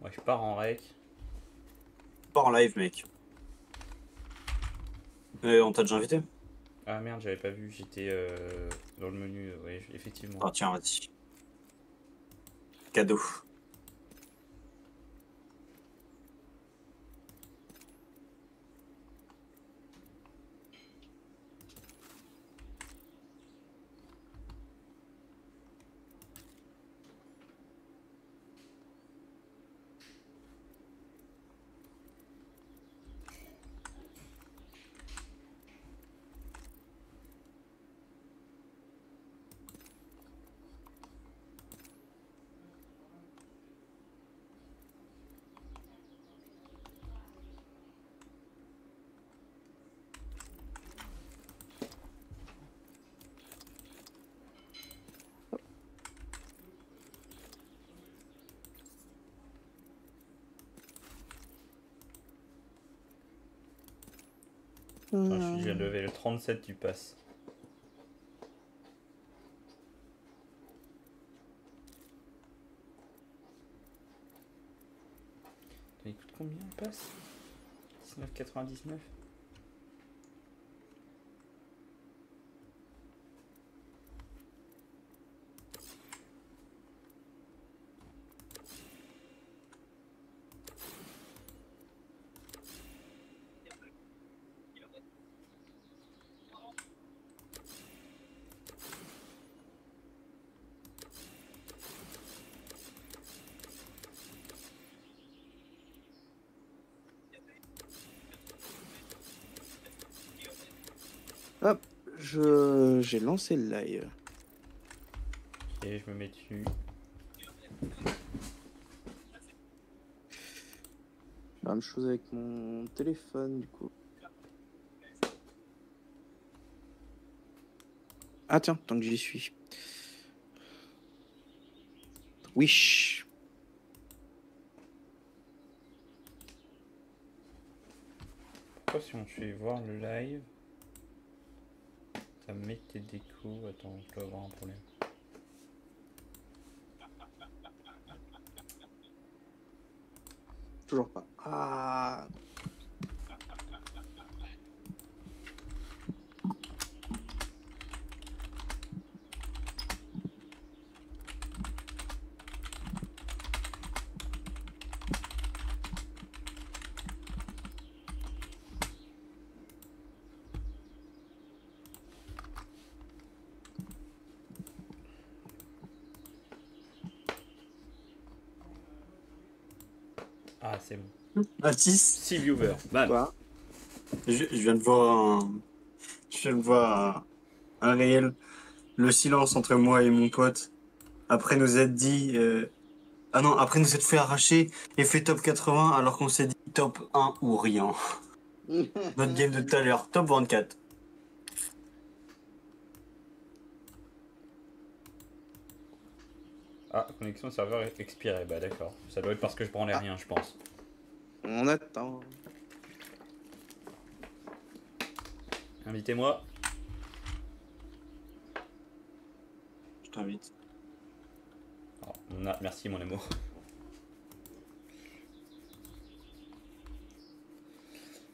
Ouais, je pars en rec. Pas en live, mec. On t'a déjà invité? Ah merde, j'avais pas vu, j'étais dans le menu, ouais, effectivement. Ah tiens, vas-y. Cadeau. Enfin, je suis déjà levé le 37 du pass. Il coûte combien le pass? 19,99. Hop, j'ai lancé le live. Et je me mets dessus. La même chose avec mon téléphone, du coup. Ah tiens, tant que j'y suis. Wish. Pourquoi si on fait voir le live, ça me met tes décos? Attends, je dois avoir un problème. Toujours pas. Ah. Ah, c'est bon. Mathis, 6 viewers. Bam. Quoi? je viens de voir un... Je viens de voir un réel. Le silence entre moi et mon pote. Après nous être dit... Ah non, après nous être fait arracher et fait top 80 alors qu'on s'est dit top 1 ou rien. Notre game de tout à l'heure, top 24. Ah, connexion serveur expirée. Bah d'accord. Ça doit être parce que je branlais Ah, rien, je pense. on attend. Invitez-moi. Je t'invite. Oh, merci mon amour.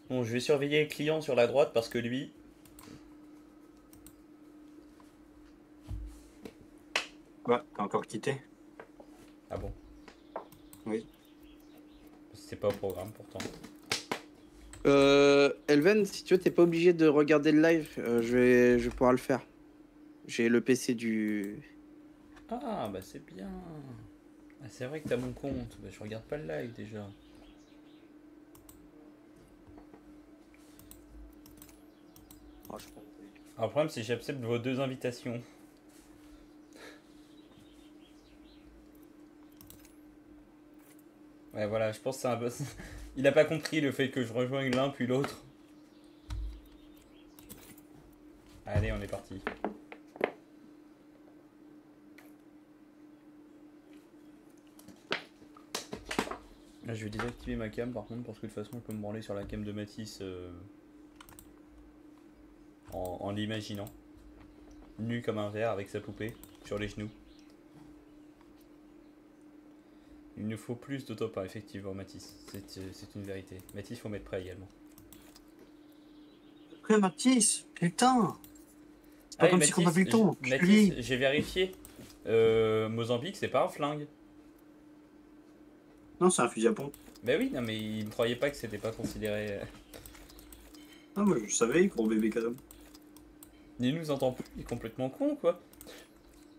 Bon, je vais surveiller le client sur la droite parce que lui... Ouais, t'as encore quitté? Ah bon? Oui. C'est pas au programme pourtant. Elven, si tu veux, t'es pas obligé de regarder le live. Je vais pouvoir le faire. J'ai le PC du. Ah, bah c'est bien. Ah, c'est vrai que t'as mon compte. Bah, je regarde pas le live déjà. Oh, je pense. Alors, le problème, c'est que j'accepte vos 2 invitations. Ouais, voilà, je pense que c'est un boss. Il a pas compris le fait que je rejoigne l'un puis l'autre. Allez, on est parti. Là, je vais désactiver ma cam par contre, parce que de toute façon, je peux me branler sur la cam de Mathis en l'imaginant. Nu comme un verre avec sa poupée sur les genoux. Il nous faut plus de top 1, effectivement, Mathis. C'est une vérité. Mathis, faut mettre prêt également. Après, Mathis, putain. C'est pas Ah, comme et si on avait eu le temps. Mathis, j'ai vérifié. Mozambique, c'est pas un flingue. Non, c'est un fusil à pompe. Bah oui, non, mais il ne croyait pas que c'était pas considéré. Ah, moi, je savais, gros bébé cadom. Il nous entend plus, il est complètement con, quoi.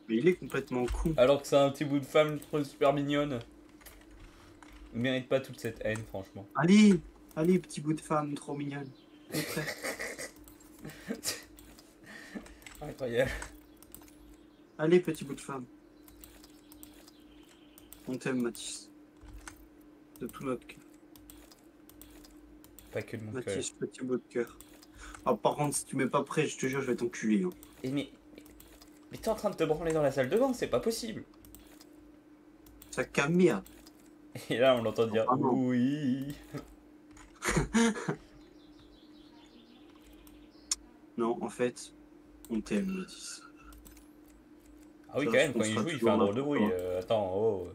Mais il est complètement con. Alors que c'est un petit bout de femme super mignonne. Il mérite pas toute cette haine, franchement. Allez, allez, petit bout de femme trop mignonne. Incroyable. Allez, petit bout de femme. On t'aime, Mathis. De tout notre cœur. Pas que de mon cœur. Mathis, petit bout de cœur. Ah, par contre, si tu mets pas prêt, je te jure, je vais t'enculer. Hein. Et mais t'es en train de te branler dans la salle de bain, c'est pas possible. Ça camille. Et là, on l'entend dire Ah non. oui. Non, en fait, on t'aime, Mathis. Ah oui, Ça, quand même, je quand il pense joue, il toujours fait un là drôle de pour bruit. toi. Attends, oh.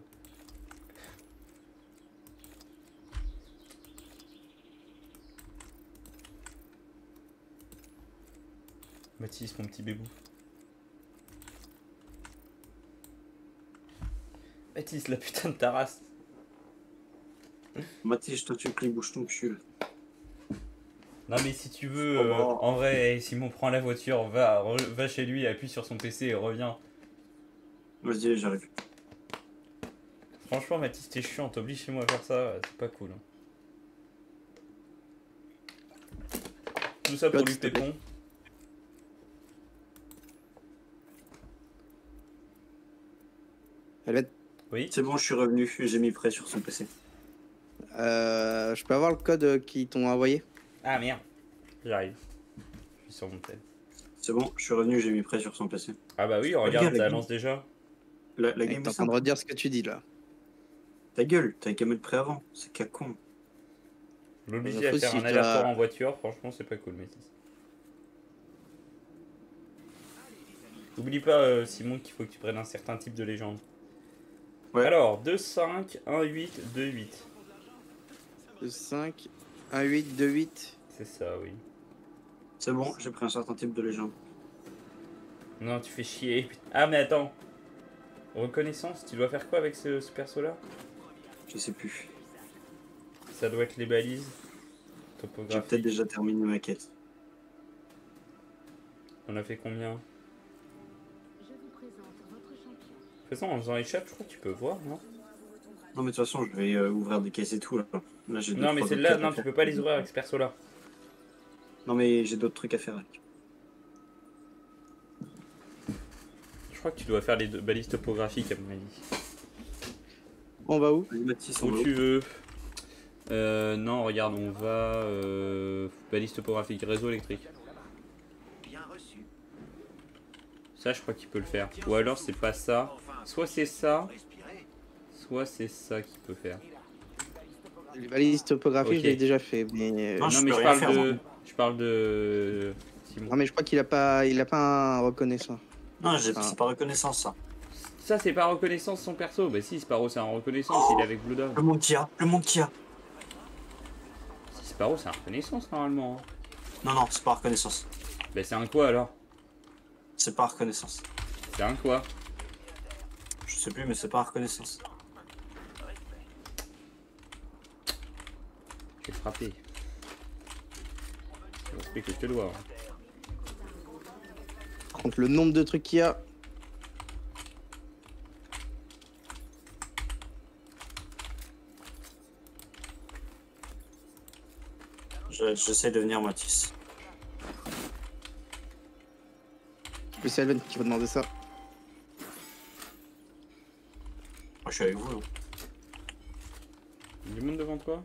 Mathis, mon petit bébou. Mathis, la putain de ta race. Mathis, toi, tu bouge ton cul. Non mais si tu veux, Oh, bah. en vrai, Simon prend la voiture, va chez lui, appuie sur son PC et revient. Vas-y, j'arrive. Franchement, Mathis, t'es chiant, t'obliges chez moi à faire ça, c'est pas cool. Hein. Tout ça pour Code, du s'il te plaît. pépon. Elle va être- Oui. C'est bon, je suis revenu. J'ai mis prêt sur son PC. Je peux avoir le code qu'ils t'ont envoyé? Ah merde, j'arrive. Je suis sur mon tel. C'est bon, je suis revenu, j'ai mis prêt sur son PC. Ah bah oui, regarde, Regarde, ça la lance déjà. La Hey, game t'es est en train de simple. redire ce que tu dis là. Ta gueule, t'avais qu'à mettre prêt avant. C'est qu'à con. L'obliger à Faut faire si un je aller-retour dois- en voiture, franchement, c'est pas cool, Mathis. N'oublie pas, Simon, qu'il faut que tu prennes un certain type de légende. Ouais. Alors, 2-5, 1-8, 2-8. 5, 1, 8, 2, 8. C'est ça, oui. C'est bon, j'ai pris un certain type de légende. Non, tu fais chier. Ah, mais attends. Reconnaissance, tu dois faire quoi avec ce perso-là? Je sais plus. Ça doit être les balises. J'ai peut-être Topographie. déjà terminé ma quête. On a fait combien? Je vous présente votre champion. De toute façon, en faisant échappe, je crois que tu peux voir, non? Non, mais de toute façon, je vais ouvrir des caisses et tout là. Là, j'ai deux, Non, mais trois celle-là, autres quêtes à non, tu faire. peux pas les ouvrir avec ce perso-là. Non, mais j'ai d'autres trucs à faire avec. Je crois que tu dois faire les deux balises topographiques, à mon avis. On va où? Allez, Mathis, on Où va tu veux. Non, regarde, on va. Balise topographique, réseau électrique. Ça, je crois qu'il peut le faire. Ou alors, c'est pas ça. Soit c'est ça, soit c'est ça qu'il peut faire. Les balises topographiques, Ok. je l'ai déjà fait. Mais... Non, Non, je mais peux je rien parle faire, de. moi. Je parle de. Simon. Non, mais je crois qu'il a pas un reconnaissant. Non, Ah. c'est pas reconnaissance ça. Ça, c'est pas reconnaissance son perso. Bah, si, Sparrow, c'est un reconnaissance, il est avec Blue Dog. Le monde qu'il y a, le monde qu'il y a. Si, Sparrow, c'est un reconnaissance normalement. Hein. Non, non, c'est pas reconnaissance. Bah, c'est un quoi alors? C'est pas reconnaissance. C'est un quoi? Je sais plus, mais c'est pas reconnaissance. Je vais te frapper. Je respecte que je te dois. Hein. Par contre, le nombre de trucs qu'il y a. J'essaie de venir, Mathis. C'est Selven qui va demander ça. Moi, je suis avec vous. Hein. Il y a du monde devant toi?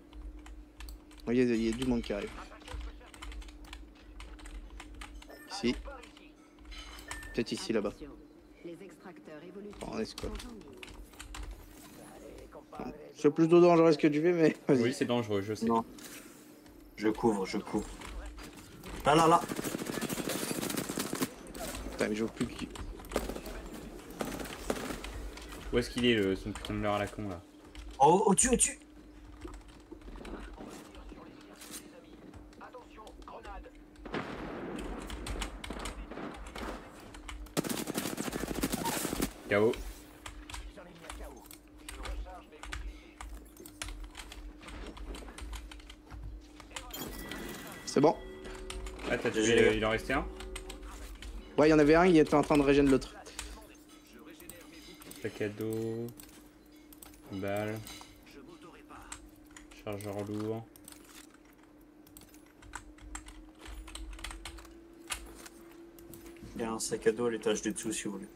Oui, il y a du monde qui arrive. Ici. Peut-être ici, là-bas. Les extracteurs évolutifs En escouade. sont en ligne. C'est plus de dangereux que du V, mais vas-y. Oui, c'est dangereux, je sais. Non. Je couvre, je couvre. Là, là, là. Putain, mais je vois plus qui. Où est-ce qu'il est, son putain de leurre à la con là? Oh, au-dessus, au-dessus. KO. C'est bon. Ah, t'as tué, il en restait un. Ouais, il y en avait un, il était en train de régénérer l'autre. Sac à dos. Balle. Chargeur lourd. Il y a un sac à dos à l'étage du dessous si vous voulez.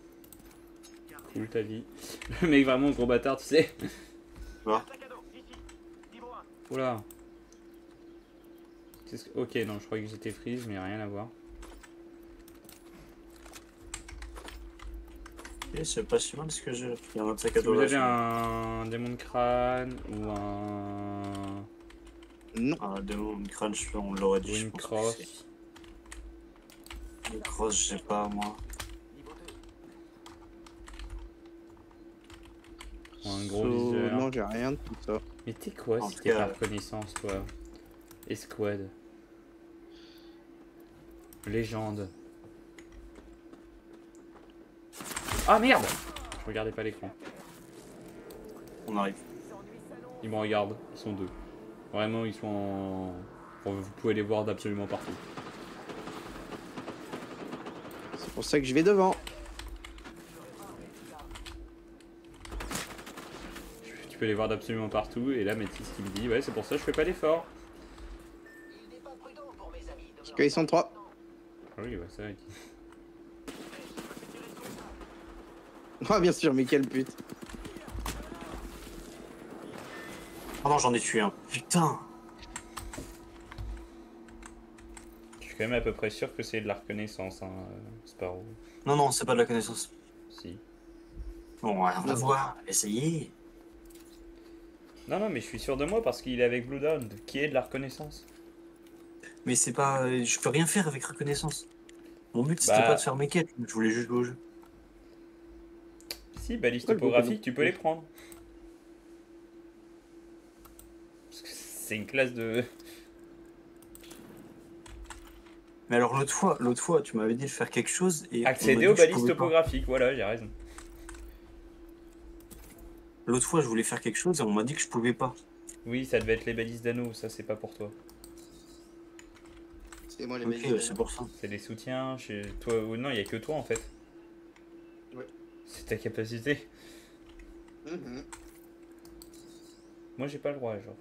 Cool ta vie. Le mec vraiment gros bâtard, tu sais. Va. Oula. Ok, non, je croyais que j'étais freeze, mais rien à voir. Et c'est pas si mal ce que j'ai. Il y a un autre sac à Si dos vous là. avez un démon de crâne ou un... Non. Ah, démon, une crâne, on l'aurait dit. ou je une pense. crosse. Une crosse, j'ai pas moi. Ou un gros viseur. Non, j'ai rien de tout ça. Mais t'es quoi En si tout t'es cas, pas reconnaissance, toi? Escouade. Légende. Ah merde! Je regardais pas l'écran. On arrive. Ils me regardent, ils sont deux. Vraiment, ils sont en... Bon, vous pouvez les voir d'absolument partout. C'est pour ça que je vais devant. Tu peux les voir d'absolument partout, et là, Métis qui me dit, ouais, c'est pour ça que je fais pas d'effort. Parce qu'ils sont 3. Ah oui, bah ça, oui. Ah, bien sûr, mais quelle pute. Oh non, j'en ai tué un. Putain. Je suis quand même à peu près sûr que c'est de la reconnaissance, hein, Sparrow. Non, non, c'est pas de la connaissance. Si. Bon, on va voir. Essayez. Non, non, mais je suis sûr de moi parce qu'il est avec Blue Dawn, qui est de la reconnaissance. Mais c'est pas. Je peux rien faire avec reconnaissance. Mon but c'était Bah. pas de faire mes quêtes, je voulais juste jouer au jeu. Si, balises Ouais, le topographiques, Pokémon. tu peux les prendre. Parce que c'est une classe de... Mais alors l'autre fois, tu m'avais dit de faire quelque chose et. on m'a Accéder dit aux que je balises pouvais pas. topographiques, voilà, j'ai raison. L'autre fois, je voulais faire quelque chose et on m'a dit que je pouvais pas. Oui, ça devait être les balises d'anneau, ça c'est pas pour toi. C'est moi les Ok, mecs. c'est pour ça. C'est des soutiens chez toi, ou non, il y a que toi en fait. Ouais. C'est ta capacité. Mhm. Moi j'ai pas le droit, genre.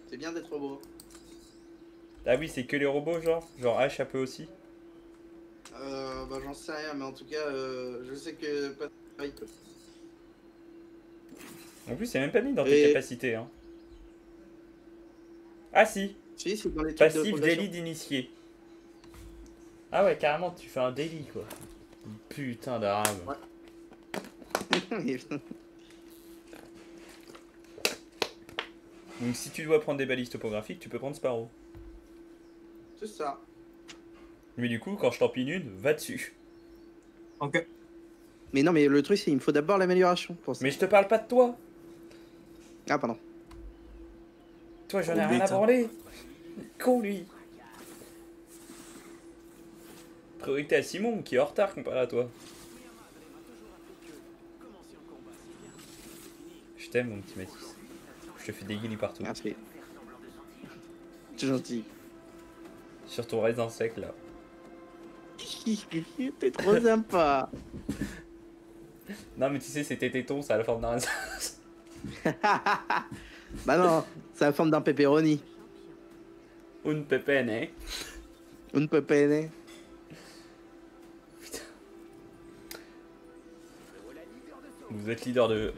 C'est bien d'être beau. Ah oui, c'est que les robots, genre H un peu aussi. Bah j'en sais rien, mais en tout cas, je sais que pas de peut. En plus, c'est même pas mis dans tes Et- capacités, hein. Ah si, Si, c'est dans les trucs de passif progression. délit d'initié. Ah ouais, carrément, tu fais un délit, quoi. Putain d'arabe. Ouais. Donc si tu dois prendre des balises topographiques, tu peux prendre Sparrow. C'est ça. Mais du coup, quand je t'en pine une, va dessus. Ok. Mais non, mais le truc, c'est qu'il me faut d'abord l'amélioration pour ça. Mais je te parle pas de toi. Ah, pardon. Toi, j'en ai Oh, rien à bêta. branler. Con, lui. Priorité à Simon, qui est en retard comparé à toi. Je t'aime, mon petit Mathis. Je te fais des guillis partout. Merci. C'est gentil. Sur ton raisin sec, là. T'es trop sympa. Non, mais tu sais, c'est tes tétons, ça a la forme d'un raisin. Bah non, c'est la forme d'un pepperoni. Une pépène, hein. Un pepperoni. Vous êtes leader de...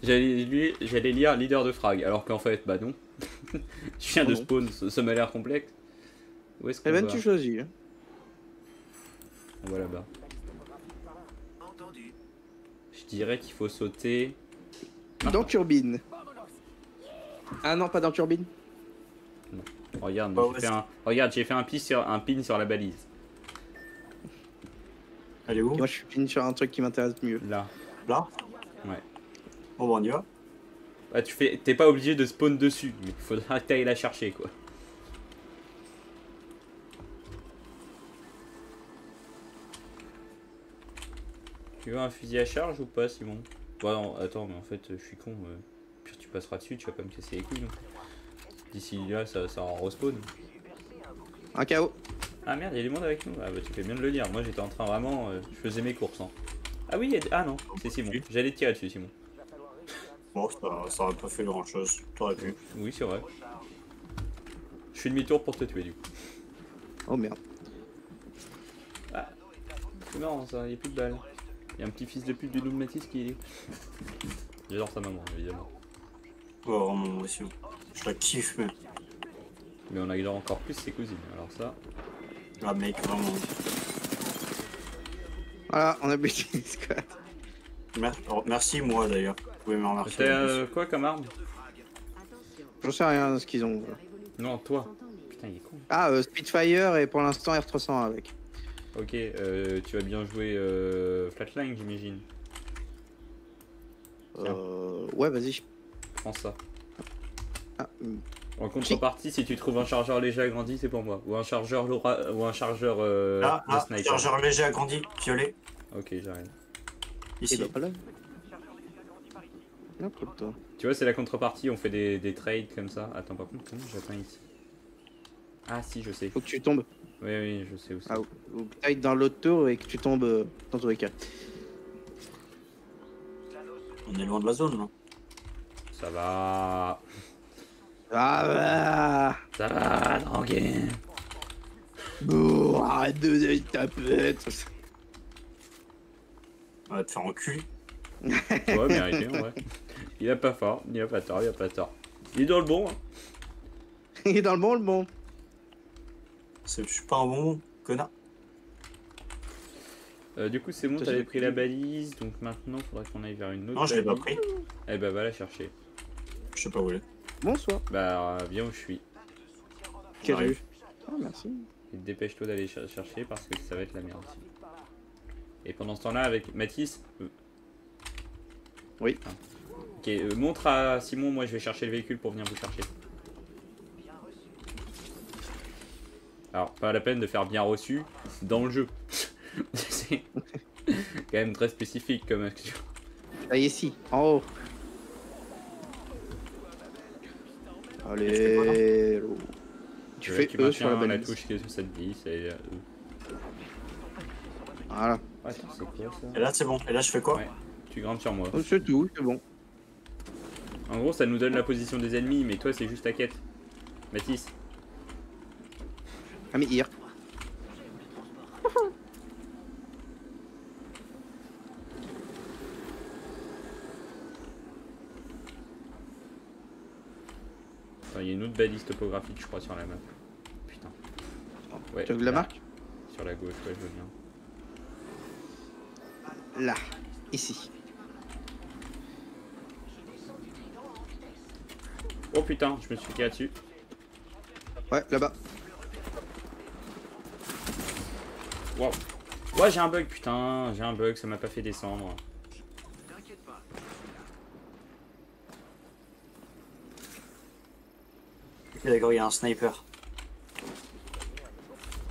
J'allais lire leader de frag, alors qu'en fait, bah non. Je viens de Oh non. spawn, ça m'a l'air complexe. Où est-ce qu'on Evan, va? tu choisis. Hein. On va là-bas. Je dirais qu'il faut sauter... Dans Turbine. Ah non, pas dans Turbine. Regarde, Bah j'ai ouais, fait un... Regarde, j'ai fait un pin sur la balise. Elle est où? Et moi, je suis fini sur un truc qui m'intéresse mieux. Là. Là? Ouais. Bon, bah, on y va. Bah, t'es pas obligé de spawn dessus, mais faudra que t'ailles la chercher quoi. Tu veux un fusil à charge ou pas, Simon? Bah non, attends, mais en fait, je suis con. Puis tu passeras dessus, tu vas pas me casser les couilles non plus. D'ici là, ça en respawn. Un KO. Ah merde, il y a du monde avec nous. Ah bah tu fais bien de le dire. Moi j'étais en train vraiment. Je faisais mes courses. Hein. Ah oui, ah non, c'est Simon. J'allais te tirer dessus, Simon. Bon, ça aurait pas fait grand chose. T'aurais pu. Oui, c'est vrai. Je fais demi-tour pour te tuer du coup. Oh merde. Ah, c'est marrant ça, il y a plus de balles. Il y a un petit fils de pute de Noob Matisse qui est. J'adore sa maman, évidemment. Ouais, vraiment, moi aussi. Je la kiffe, mais. Mais on adore encore plus ses cousines. Alors ça. Ah, mec, vraiment. Voilà, on a buté une squad. Merci, moi d'ailleurs. Vous pouvez me remercier. T'as quoi comme arme? J'en sais rien de ce qu'ils ont. Non, toi. Putain, il est con. Ah, Spitfire et pour l'instant R300 avec. Ok, tu vas bien jouer Flatline, j'imagine. Ouais, vas-y. Prends ça. Ah, En contrepartie, si tu trouves un chargeur léger agrandi, c'est pour moi. Ou un chargeur ou un chargeur de sniper. Chargeur léger agrandi, violet. Ok, j'arrive. Ici. il va pas là. Non, toi. Tu vois, c'est la contrepartie, on fait des trades comme ça. Attends, par contre, comment j'atteins ici? Ah si, je sais. Faut que tu tombes. Oui, oui, je sais où c'est. Ah, ou que t'ailles dans l'autre tour et que tu tombes dans tous les cas. On est loin de la zone, là. Ça va. Ah Ça va, tranquille. bah arrête de taper. On va te faire enculer. Ouais, mérité, en vrai. Il a pas fort, il a pas tort, il a pas tort. Il est dans le bon. Hein. Il est dans le bon. Je suis pas un bonbon, connard. Du coup, c'est bon, t'avais pris la balise, donc maintenant, faudrait qu'on aille vers une autre. Non, je l'ai pas balise. pris. Eh bah, va la chercher. Je sais pas où elle est. Bonsoir. Bah, viens où je suis. Quel J'arrive. jeu. Ah, merci. Et dépêche-toi d'aller chercher parce que ça va être la merde ici. Et pendant ce temps-là, avec Mathis. Oui. Ah. Ok, montre à Simon, moi je vais chercher le véhicule pour venir vous chercher. Alors, pas la peine de faire bien reçu dans le jeu. C'est quand même très spécifique comme action. Ah, ici, en haut. Allez. Tu fais E sur la la balise. touche qui est sur cette glisse et Voilà. Attends, c'est quoi ça? Et là, c'est bon. Et là, je fais quoi? Ouais, tu grimpes sur moi. Oh, c'est tout, c'est bon. En gros, ça nous donne la position des ennemis, mais toi, c'est juste ta quête. Mathis. Ah, mais hier. Il y a une autre balise topographique, je crois, sur la map. Putain. Ouais, Tu veux que la là. marque? Sur la gauche, ouais, je veux bien. Là. Ici. Oh putain, je me suis tiré dessus. Ouais, là-bas. Waouh. Ouais, j'ai un bug, putain. J'ai un bug, ça m'a pas fait descendre. D'accord, il y a un sniper.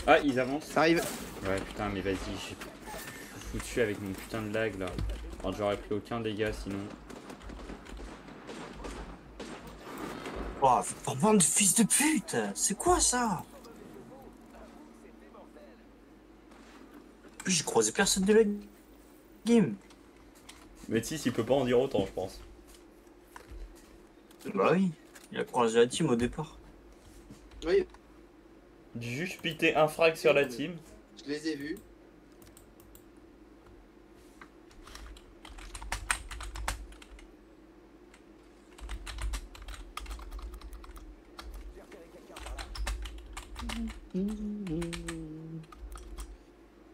Ah, ils avancent. Ça arrive. Ouais, putain, mais vas-y, j'ai foutu avec mon putain de lag là. Alors, j'aurais pris aucun dégât sinon. Oh, bande de fils de pute! C'est quoi ça? J'ai croisé personne de la game. Mais si, il peut pas en dire autant, je pense. Bah oui, il a croisé la team au départ. Oui, Juste pité un frag sur la team. je les ai vus.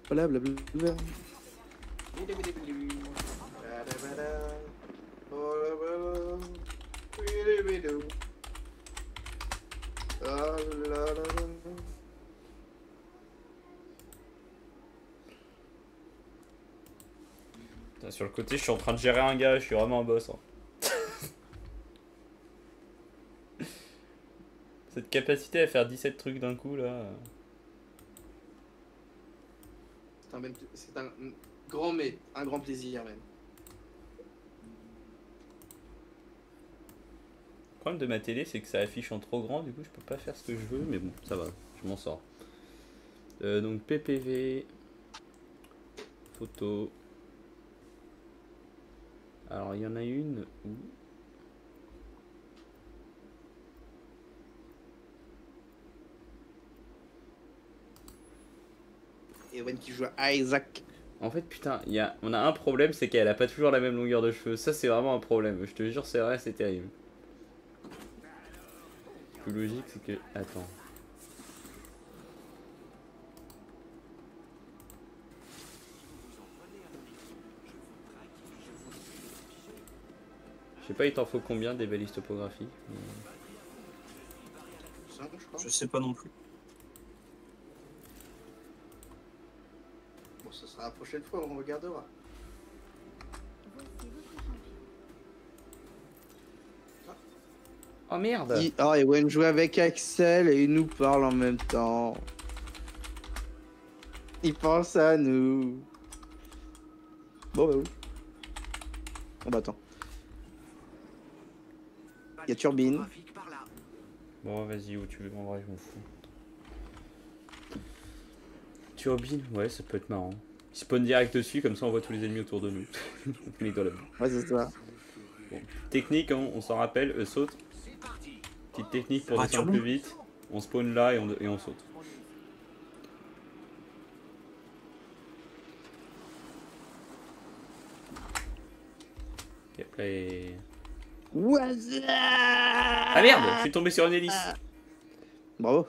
Voilà, blablabla. Putain, sur le côté, je suis en train de gérer un gars, je suis vraiment un boss. Hein. Cette capacité à faire 17 trucs d'un coup là. C'est un grand plaisir même. Le problème de ma télé, c'est que ça affiche en trop grand, du coup je peux pas faire ce que je veux, mais bon, ça va, je m'en sors. Donc PPV, photo. Alors il y en a une où... Ewen qui joue à Isaac. En fait, putain, on a un problème, c'est qu'elle a pas toujours la même longueur de cheveux. Ça, c'est vraiment un problème. Je te jure, c'est vrai, c'est terrible. Le plus logique, c'est que... Attends. Je sais pas, il t'en faut combien des balises topographiques? 5, je crois. Je sais pas non plus. Bon, ce sera la prochaine fois, on regardera. Voici votre champion. Oh merde! Ah, Ewen joue avec Axel et il nous parle en même temps. Il pense à nous. Bon, bah oui. Bon, bah attends. Il y a Turbine. Bon, vas-y, où tu veux, en vrai, je m'en fous. Turbine, ouais, ça peut être marrant. Il spawn direct dessus, comme ça on voit tous les ennemis autour de nous. On finit dans la boue. Ouais, c'est ça. Bon. Technique, hein, on s'en rappelle, saute. Petite technique pour descendre plus vite. On spawn là et on saute. Et après... Ah merde, je suis tombé sur une hélice. Bravo.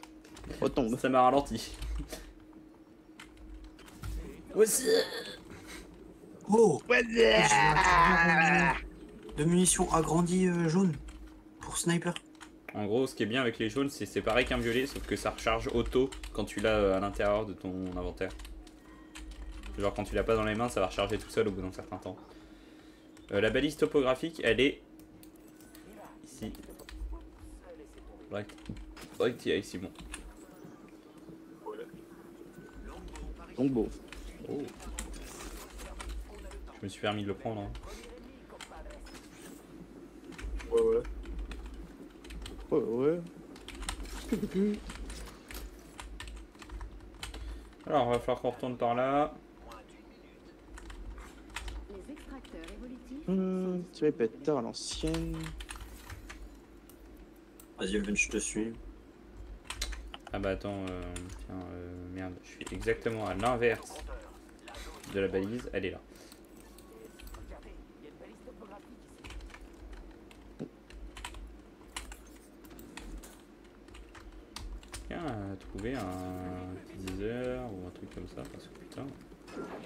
Retombe. Ça m'a ralenti. Voici. Oh, de munitions agrandies jaune pour sniper. En gros, ce qui est bien avec les jaunes, c'est pareil qu'un violet, sauf que ça recharge auto quand tu l'as à l'intérieur de ton inventaire. Genre quand tu l'as pas dans les mains, ça va recharger tout seul au bout d'un certain temps. La balise topographique, elle est ici. Direct, ici, bon. Donc beau. Oh. Je me suis permis de le prendre. Hein. Ouais. Ouais. Alors, va falloir qu'on retourne par là. Les extracteurs évolutifs. Tu vas péter à l'ancienne. Vas-y, Elven, je te suis. Ah bah attends, tiens, merde, je suis exactement à l'inverse de la balise, elle est là. Tiens, trouver un teaser ou un truc comme ça, parce que putain.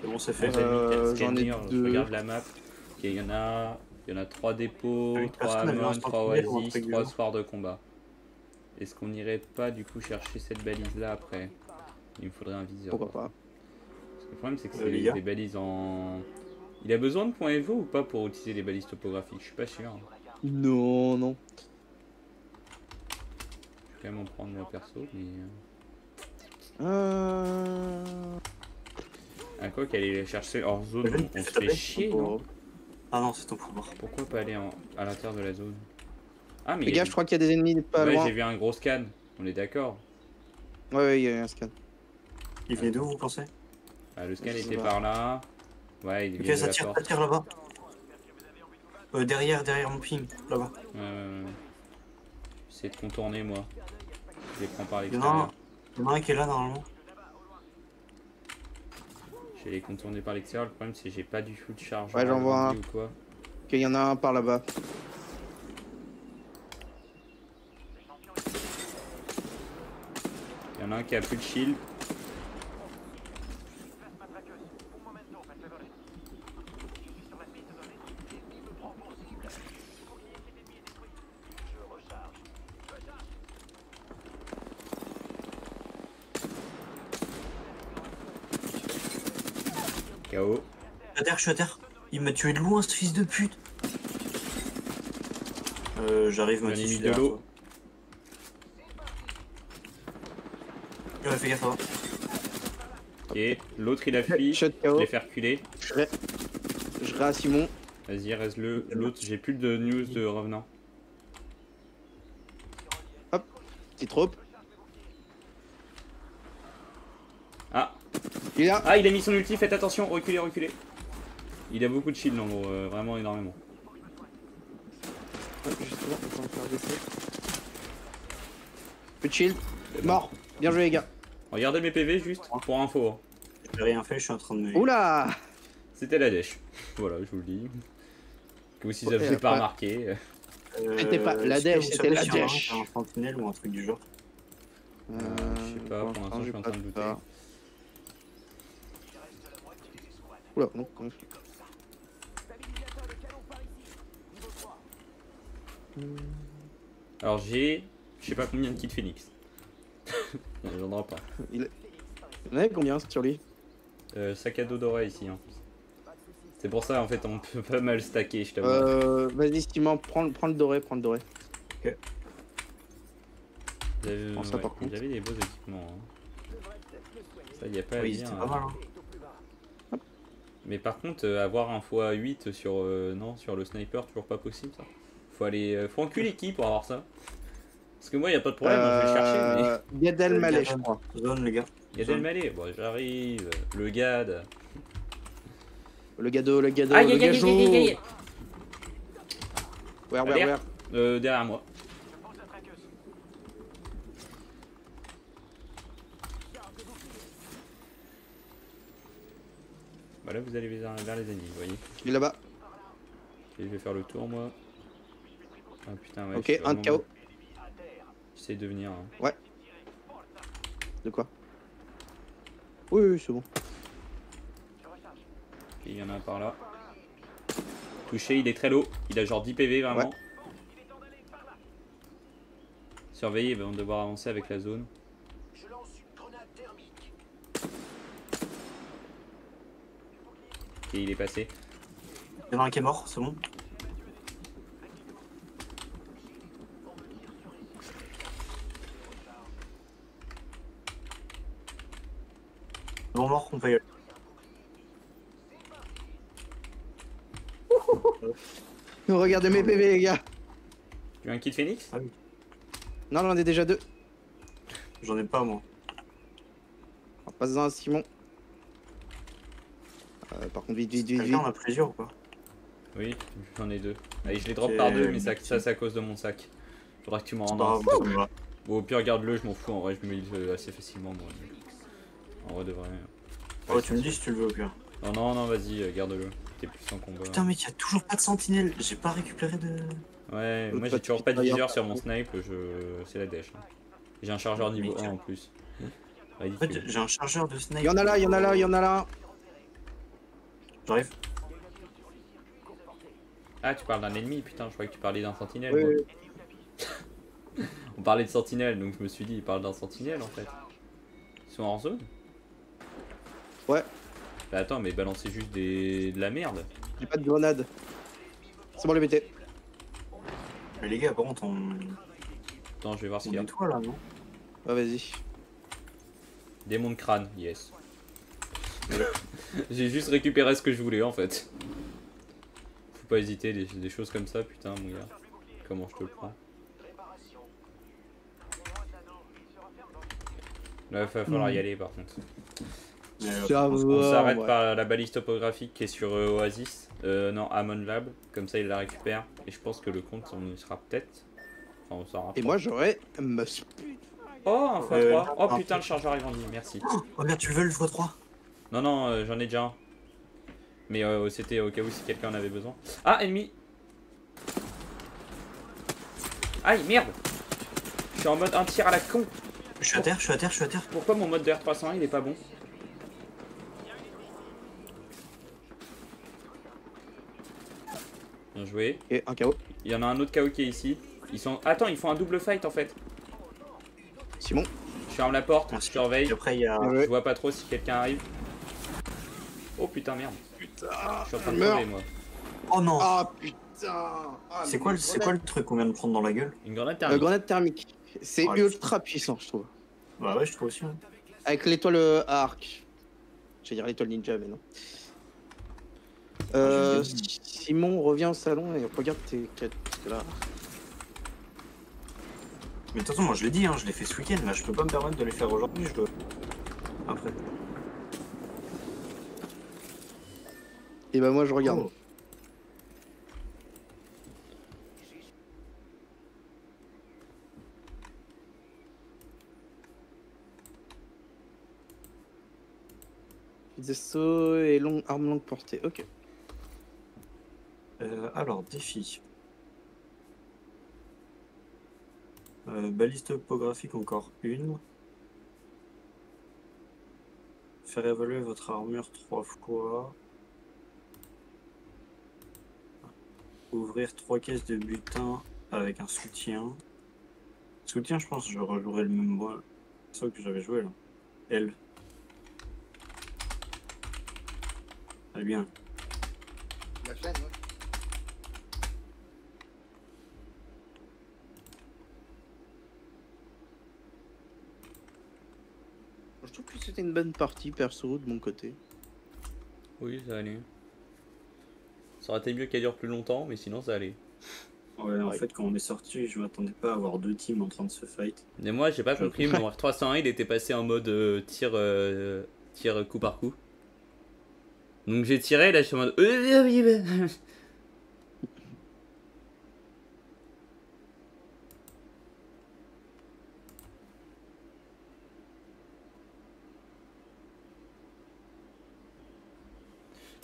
C'est bon, c'est fait. J'en ai Je deux. regarde la map, ok, il y en a 3 dépôts, Avec 3 personne, elle Amon, reste 3 en premier, Oasis, entre 3 guillemets. soirs de combat. Est-ce qu'on irait pas du coup chercher cette balise là après? Il me faudrait un viseur. Pourquoi pas. Parce que le problème c'est que c'est les gars. des balises en... Il a besoin de points Evo ou pas pour utiliser les balises topographiques? Je suis pas sûr. Non. Je vais quand même en prendre moi perso, mais... À quoi qu'elle allait chercher hors zone, on se fait chier, non? Ah non, c'est ton pouvoir. Pourquoi pas aller à l'intérieur de la zone? Ah mais... Les gars, je crois qu'il y a des ennemis pas ouais, loin. j'ai vu un gros scan, on est d'accord. Ouais, il y a un scan. Il venait d'où, vous pensez? Ah, le scan Je sais était pas. par là. Ouais, il Ok, vient de ça la tire porte. là-bas. Derrière mon ping, là-bas. J'essaie de contourner moi. Je les prends par Il y en l'extérieur. a un qui est là, normalement. Je vais les contourner par l'extérieur. Le problème c'est que j'ai pas du tout de charge. Ouais, j'en vois un. ou quoi. Ok, il y en a un par là-bas. Il y en a un qui a plus de shield. KO. Je suis à terre. Il m'a tué de loin, ce fils de pute. J'arrive, J'en ai Mathis, mis je suis de derrière l'eau. toi. Ouais, fais gaffe, hein. Ok, l'autre il a fui. Shot Je KO. l'ai fait reculer. Je ré à Simon. Vas-y, reste-le. L'autre, j'ai plus de news de revenant. Petit trop. Ah, Il est là. ah, il a mis son ulti, faites attention, reculez, reculez. Il a beaucoup de shield en gros, vraiment énormément. Justement, on va faire baisser. Plus de shield. Mort. Bien joué les gars. Regardez mes PV juste pour info. Hein. J'ai rien fait, je suis en train de me. Oula. C'était la dèche. Voilà, je vous le dis. Que vous si vous Ouais, avez pas après- remarqué. C'était pas la est-ce que dèche, vous c'était savez la s'il y en a un dèche. qui a un sentinelle ou un truc du genre? Je sais pas, pour l'instant je suis en train de douter. Oula, non. Alors j'ai, je sais pas combien de kits Phoenix. J'en aurai pas. Il en avait combien sur lui? Sac à dos doré ici en plus. C'est pour ça en fait on peut pas mal stacker, je t'avoue. Vas-y Simon, prends le doré, prends le doré. prends ça, par contre. J'avais des beaux équipements. Hein. Ça y a pas à Oui, dire. c'était pas mal. Hein. Mais par contre, avoir un x8 sur, non, sur le sniper, toujours pas possible ça. Faut aller, faut enculer qui pour avoir ça? Parce que moi y a pas de problème, hein, je vais le chercher. Mais Gad Elmaleh, je crois. Zone, les gars. y a Del Malais, bon j'arrive, le GAD. Le gado, le gado, Aïe le aïe aïe gageot. aïe aïe aïe. Where, Derrière. where? Derrière moi. Bah là vous allez vers les ennemis, vous voyez. Il est là-bas. Et je vais faire le tour moi. Ah putain ouais. Ok, un de KO. J'essaie de venir. Hein. De quoi? Oui, oui, c'est bon. Ok, il y en a un par là. Touché, il est très low. Il a genre 10 PV vraiment. Ouais. Surveillez, ils vont devoir avancer avec la zone. Ok, il est passé. Il y en a un qui est mort, c'est bon. Bon, mort, on peut y aller. Regardez mes PV, les gars. Tu veux un kit Phoenix? Non, j'en ai déjà deux. J'en ai pas, moi. On passe dans un Simon. Par contre, vite, vite, vite, vite. Quelqu'un en a plusieurs ou pas? Oui, j'en ai deux. Allez, je les drop C'est- par deux, mais ça c'est à cause de mon sac. Faudra que tu m'en rendes Ah, un. bon, ça va. Bon, au pire, garde-le, je m'en fous. En vrai, je me heal assez facilement, moi. En vrai, de vrai. Oh, tu me dis si tu le veux au pire. Non, non, non, vas-y, garde-le. T'es plus en combat. Putain, mec, y'a toujours pas de sentinelle. J'ai pas récupéré de. Ouais, moi Pas j'ai de toujours pas de fire. viseur sur mon snipe, c'est la dèche. Hein. J'ai un chargeur niveau 1 en plus. En fait, Ridicule. j'ai un chargeur de snipe. Il y en a là, il y en a là, il y en a là. J'arrive. Ah, tu parles d'un ennemi, putain, je croyais que tu parlais d'un sentinelle. Oui, moi. oui. On parlait de sentinelle, donc je me suis dit, il parle d'un sentinelle en fait. Ils sont hors zone? Ouais. Bah attends, mais balancez juste de la merde. J'ai pas de grenade. C'est bon, les BT. Mais les gars, par contre, on. Attends, je vais voir ce On qu'il y a. nettoie là, non? Ah, vas-y. Démon de crâne, yes. J'ai juste récupéré ce que je voulais en fait. Faut pas hésiter, des choses comme ça, putain, mon gars. Comment je te le prends? Là, il va falloir y aller par contre. Ça On va, s'arrête ouais. par la balise topographique qui est sur Oasis. Non, Amon Lab. Comme ça, il la récupère. Et je pense que le compte, on y sera peut-être. Enfin, on s'en Et rapproche. moi, j'aurais. Oh, un x3. Oh putain, le chargeur est vendu. Merci. Oh merde, tu le veux le x3? Non, non, j'en ai déjà un. Mais c'était au cas où si quelqu'un en avait besoin. Ah, ennemi. Aïe, merde. Je suis en mode un tir à la con. Je suis à terre, je suis à terre, je suis à terre. Pourquoi mon mode de R301 il est pas bon? Bien joué. Et un KO. Il y en a un autre KO qui est ici. Ils sont. Attends, ils font un double fight en fait. Simon. Je ferme la porte, Merci. je surveille. Et après, il y a. Ouais. Je vois pas trop si quelqu'un arrive. Oh putain, merde. Putain. Je suis en train de Meurs. crever moi. Oh non! Ah, putain. Ah, C'est quoi le truc qu'on vient de prendre dans la gueule? Une grenade La thermique. grenade thermique. C'est Oh, ultra puissant, je trouve. Bah ouais, je trouve aussi. Hein. Avec l'étoile arc. J'allais dire l'étoile ninja, mais non. Simon, reviens au salon et regarde tes quêtes. Parce que là... Mais de toute façon, moi je l'ai dit, hein, je l'ai fait ce week-end. Là, je peux pas me permettre de les faire aujourd'hui. Je dois. Après. Et bah moi je regarde. Oh. Des sauts et arme longue portée. Ok. Alors, défi. Balise topographique, encore une. Faire évoluer votre armure 3 fois. Ouvrir 3 caisses de butin avec un soutien. Soutien, je pense que je rejouerai le même ça que j'avais joué là. Elle. Elle est bien. La chaîne, ouais. Je trouve que c'était une bonne partie perso de mon côté. Oui, ça allait. Ça aurait été mieux qu'elle dure plus longtemps, mais sinon ça allait. Ouais, en fait, quand on est sorti, je m'attendais pas à avoir 2 teams en train de se fight. Mais moi, j'ai pas compris, mon R301 il était passé en mode tir coup par coup. Donc j'ai tiré, là je suis en mode.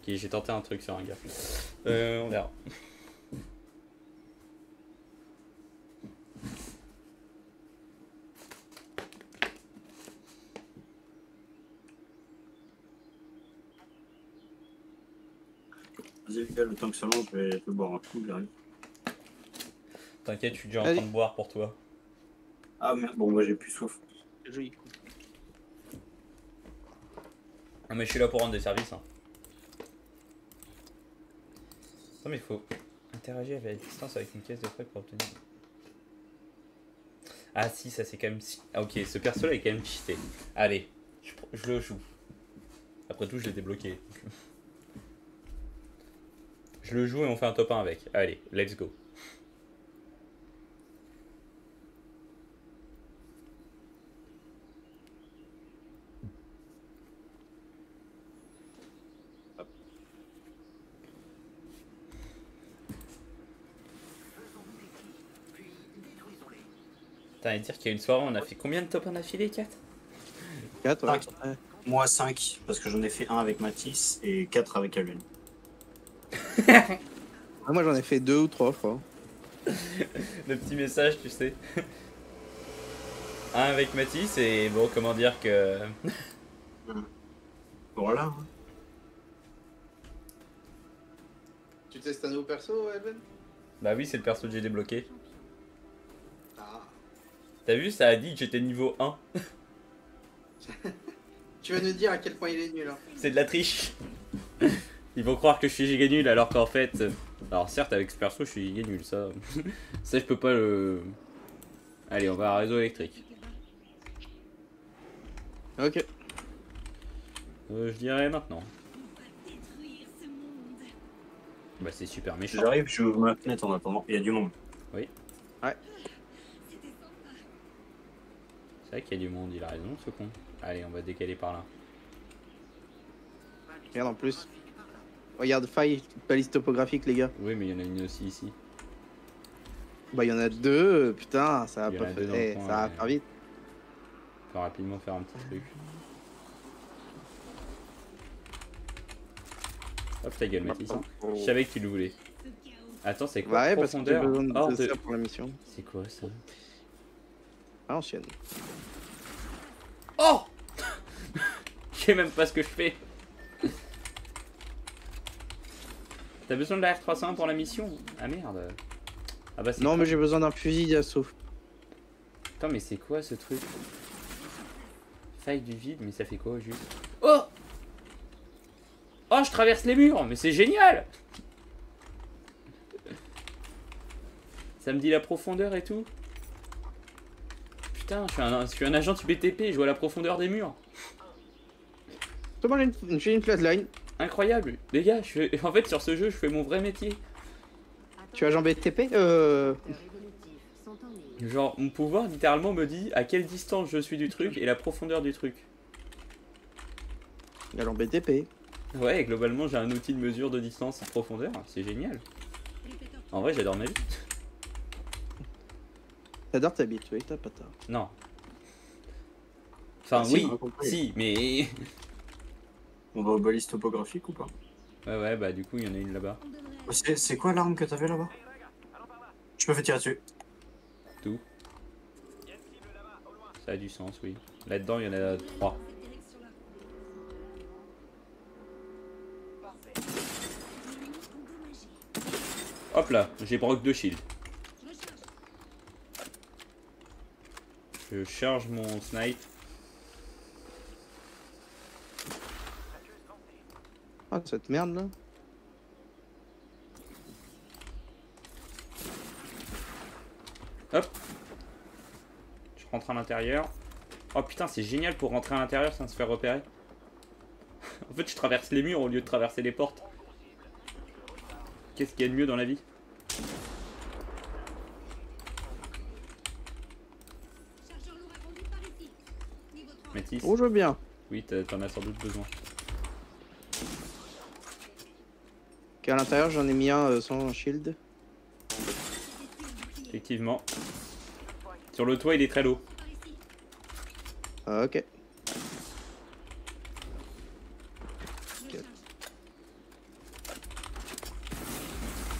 Ok, j'ai tenté un truc sur un gars. On verra. Vas-y, les gars, le temps que ça monte, je vais boire un coup, j'arrive. T'inquiète, je suis déjà en train de boire pour toi. Ah merde, bon, moi j'ai plus soif. Joli coup. Ah, mais je suis là pour rendre des services. Hein. Non, mais il faut interagir avec la distance avec une caisse de frais pour obtenir. Ah, si, ça c'est quand même. Ah, ok, ce perso là est quand même cheaté. Allez, je le joue. Après tout, je l'ai débloqué. Je le joue et on fait un top 1 avec. Allez, let's go. T'as à dire qu'il y a une soirée, on a fait combien de top 1 affilés, 4 4, ouais. Moi 5, parce que j'en ai fait 1 avec Matisse et 4 avec Alun. Moi j'en ai fait 2 ou 3 fois. Le petit message, tu sais. Un avec Mathis et bon, comment dire que. Voilà. Hein. Tu testes un nouveau perso, Evan? Bah oui, c'est le perso que j'ai débloqué. Ah. T'as vu, ça a dit que j'étais niveau 1. Tu vas nous dire à quel point il est nul. Hein. C'est de la triche. Ils vont croire que je suis giga nul alors qu'en fait. Alors certes, avec ce perso, je suis giga nul, ça. Ça, je peux pas le. Allez, on va à réseau électrique. Ok. Je dirais maintenant. Bah, c'est super méchant. J'arrive, je ouvre ma fenêtre en attendant. Il y a du monde. Oui. Ouais. C'est vrai qu'il y a du monde, il a raison, ce con. Allez, on va décaler par là. Regarde en plus. Regarde, faille, balise topographique, les gars. Oui, mais il y en a une aussi ici. Bah, il y en a 2, putain, ça Il y va en pas a deux dans le faire. coin, Ça va ouais. faire vite. On va rapidement faire un petit truc. Hop ta gueule, Mathis. Hein. Je savais que tu le voulais. Attends, c'est quoi Ouais, parce que j'ai profondeur besoin hors de de... ça pour la mission. C'est quoi ça? Ah, ancienne. Oh je sais même pas ce que je fais. T'as besoin de la R301 pour la mission? Ah merde. Ah bah c'est Non, quoi? mais j'ai besoin d'un fusil d'assaut. Attends, mais c'est quoi ce truc? Faille du vide, mais ça fait quoi juste? Oh! Oh, je traverse les murs, mais c'est génial! Ça me dit la profondeur et tout. putain, je suis un agent du BTP, je vois la profondeur des murs. J'ai une flatline. Incroyable. Les gars, en fait, sur ce jeu, je fais mon vrai métier. Tu as agent BTP évolutifs sont en ligne. Genre, mon pouvoir, littéralement, me dit à quelle distance je suis du truc et la profondeur du truc. Agent BTP. Ouais, et globalement, j'ai un outil de mesure de distance et de profondeur. C'est génial. En vrai, j'adore ma vie. T'adores ta bite, oui, t'as pas tort. Non. Enfin, Ah, si, oui, on a compris. si, mais... On va aux balises topographiques ou pas? Ouais, bah du coup, il y en a une là-bas. C'est quoi l'arme que t'avais là-bas? Je me fais tirer dessus. Tout. Ça a du sens, oui. Là-dedans, il y en a 3. Hop là, j'ai broc de shield. Je charge mon snipe. Ah, cette merde là. Hop. Je rentre à l'intérieur. Oh putain, c'est génial pour rentrer à l'intérieur sans se faire repérer. En fait, je traverse les murs au lieu de traverser les portes. Qu'est-ce qu'il y a de mieux dans la vie? Métis. Oh, je veux bien. Oui, t'en as sans doute besoin. Ok, à l'intérieur, j'en ai mis un sans shield. Effectivement. Sur le toit, il est très low. Ah, ok.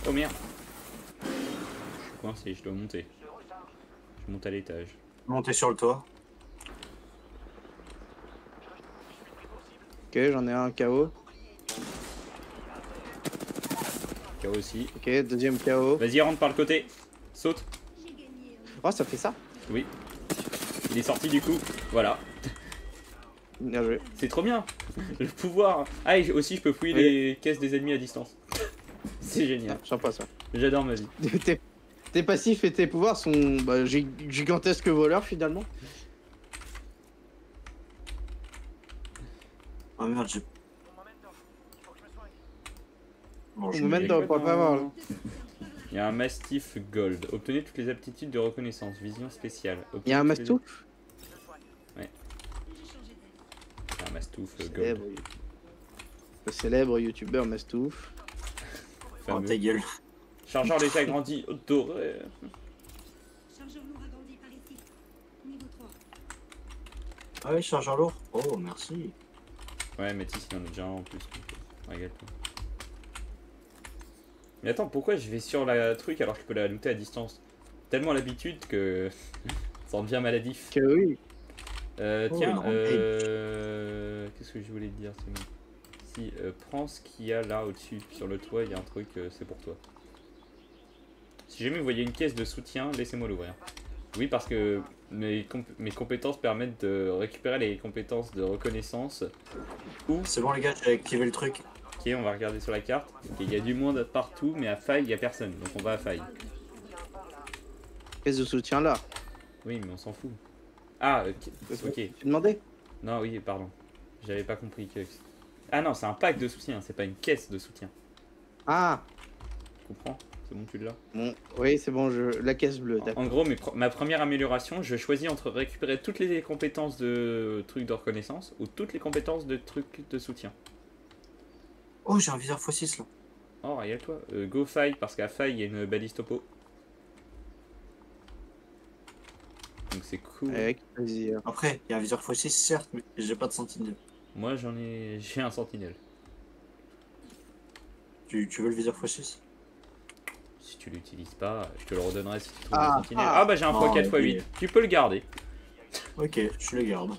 Oh merde. Je suis coincé, je dois monter. Je monte à l'étage. Monter sur le toit. Ok, j'en ai un KO. KO aussi. Ok, deuxième KO. Vas-y, rentre par le côté. Saute. Oh, ça fait ça. Oui. Il est sorti du coup. Voilà. Bien joué. C'est trop bien. Le pouvoir. Ah, et aussi, je peux fouiller Oui. les caisses des ennemis à distance. C'est génial. Ah, sympa ça. J'adore ma vie. Tes passifs et tes pouvoirs sont gigantesques voleurs finalement. Ah merde, j'ai. Bon, je Momentum. me- Dans le point pas voir, là. Il y a un Mastiff Gold. Obtenez toutes les aptitudes de reconnaissance. Vision spéciale. Il y a un Obtenez toutes les- mastouf. Un Mastouf Gold. Célèbre. Le célèbre youtubeur mastouf. Oh, Fameux. ta gueule. Chargeur léger agrandi. Doré. Chargeur lourd agrandi par ici. Niveau 3. Ah oui, chargeur lourd. Oh, merci. Ouais, mais Métis, il y en a déjà un en plus. Régale-toi. Mais attends, pourquoi je vais sur la truc alors que je peux la looter à distance? Tellement l'habitude que ça en devient maladif. Que oui. Tiens, non, qu'est-ce que je voulais te dire, c'est bon. Si, prends ce qu'il y a là au-dessus, sur le toit, il y a un truc, c'est pour toi. Si jamais vous voyez une caisse de soutien, laissez-moi l'ouvrir. Oui, parce que mes compétences permettent de récupérer les compétences de reconnaissance. C'est bon, les gars, j'ai activé le truc. Ok, on va regarder sur la carte. Ok, il y a du monde partout, mais à faille, il n'y a personne. Donc on va à faille. Caisse de soutien là. Oui, mais on s'en fout. Ah, ok. Tu demandais? Non, oui, pardon. J'avais pas compris que... Ah non, c'est un pack de soutien, c'est pas une caisse de soutien. Ah. Tu comprends? C'est bon, tu l'as. Bon, oui, c'est bon, la caisse bleue, d'accord. En gros, ma première amélioration, je choisis entre récupérer toutes les compétences de trucs de reconnaissance ou toutes les compétences de trucs de soutien. Oh, j'ai un viseur x6 là. Oh, regarde-toi. Go faille, parce qu'à faille, il y a une balise topo. Donc c'est cool. Avec plaisir. Après, il y a un viseur x6, certes, mais j'ai pas de sentinelle. Moi, j'ai un sentinelle. Tu veux le viseur x6? Si tu l'utilises pas, je te le redonnerai si tu trouves Ah, un sentinelle. Ah bah j'ai un Oh, x4 x8. ok. Tu peux le garder. Ok, je le garde.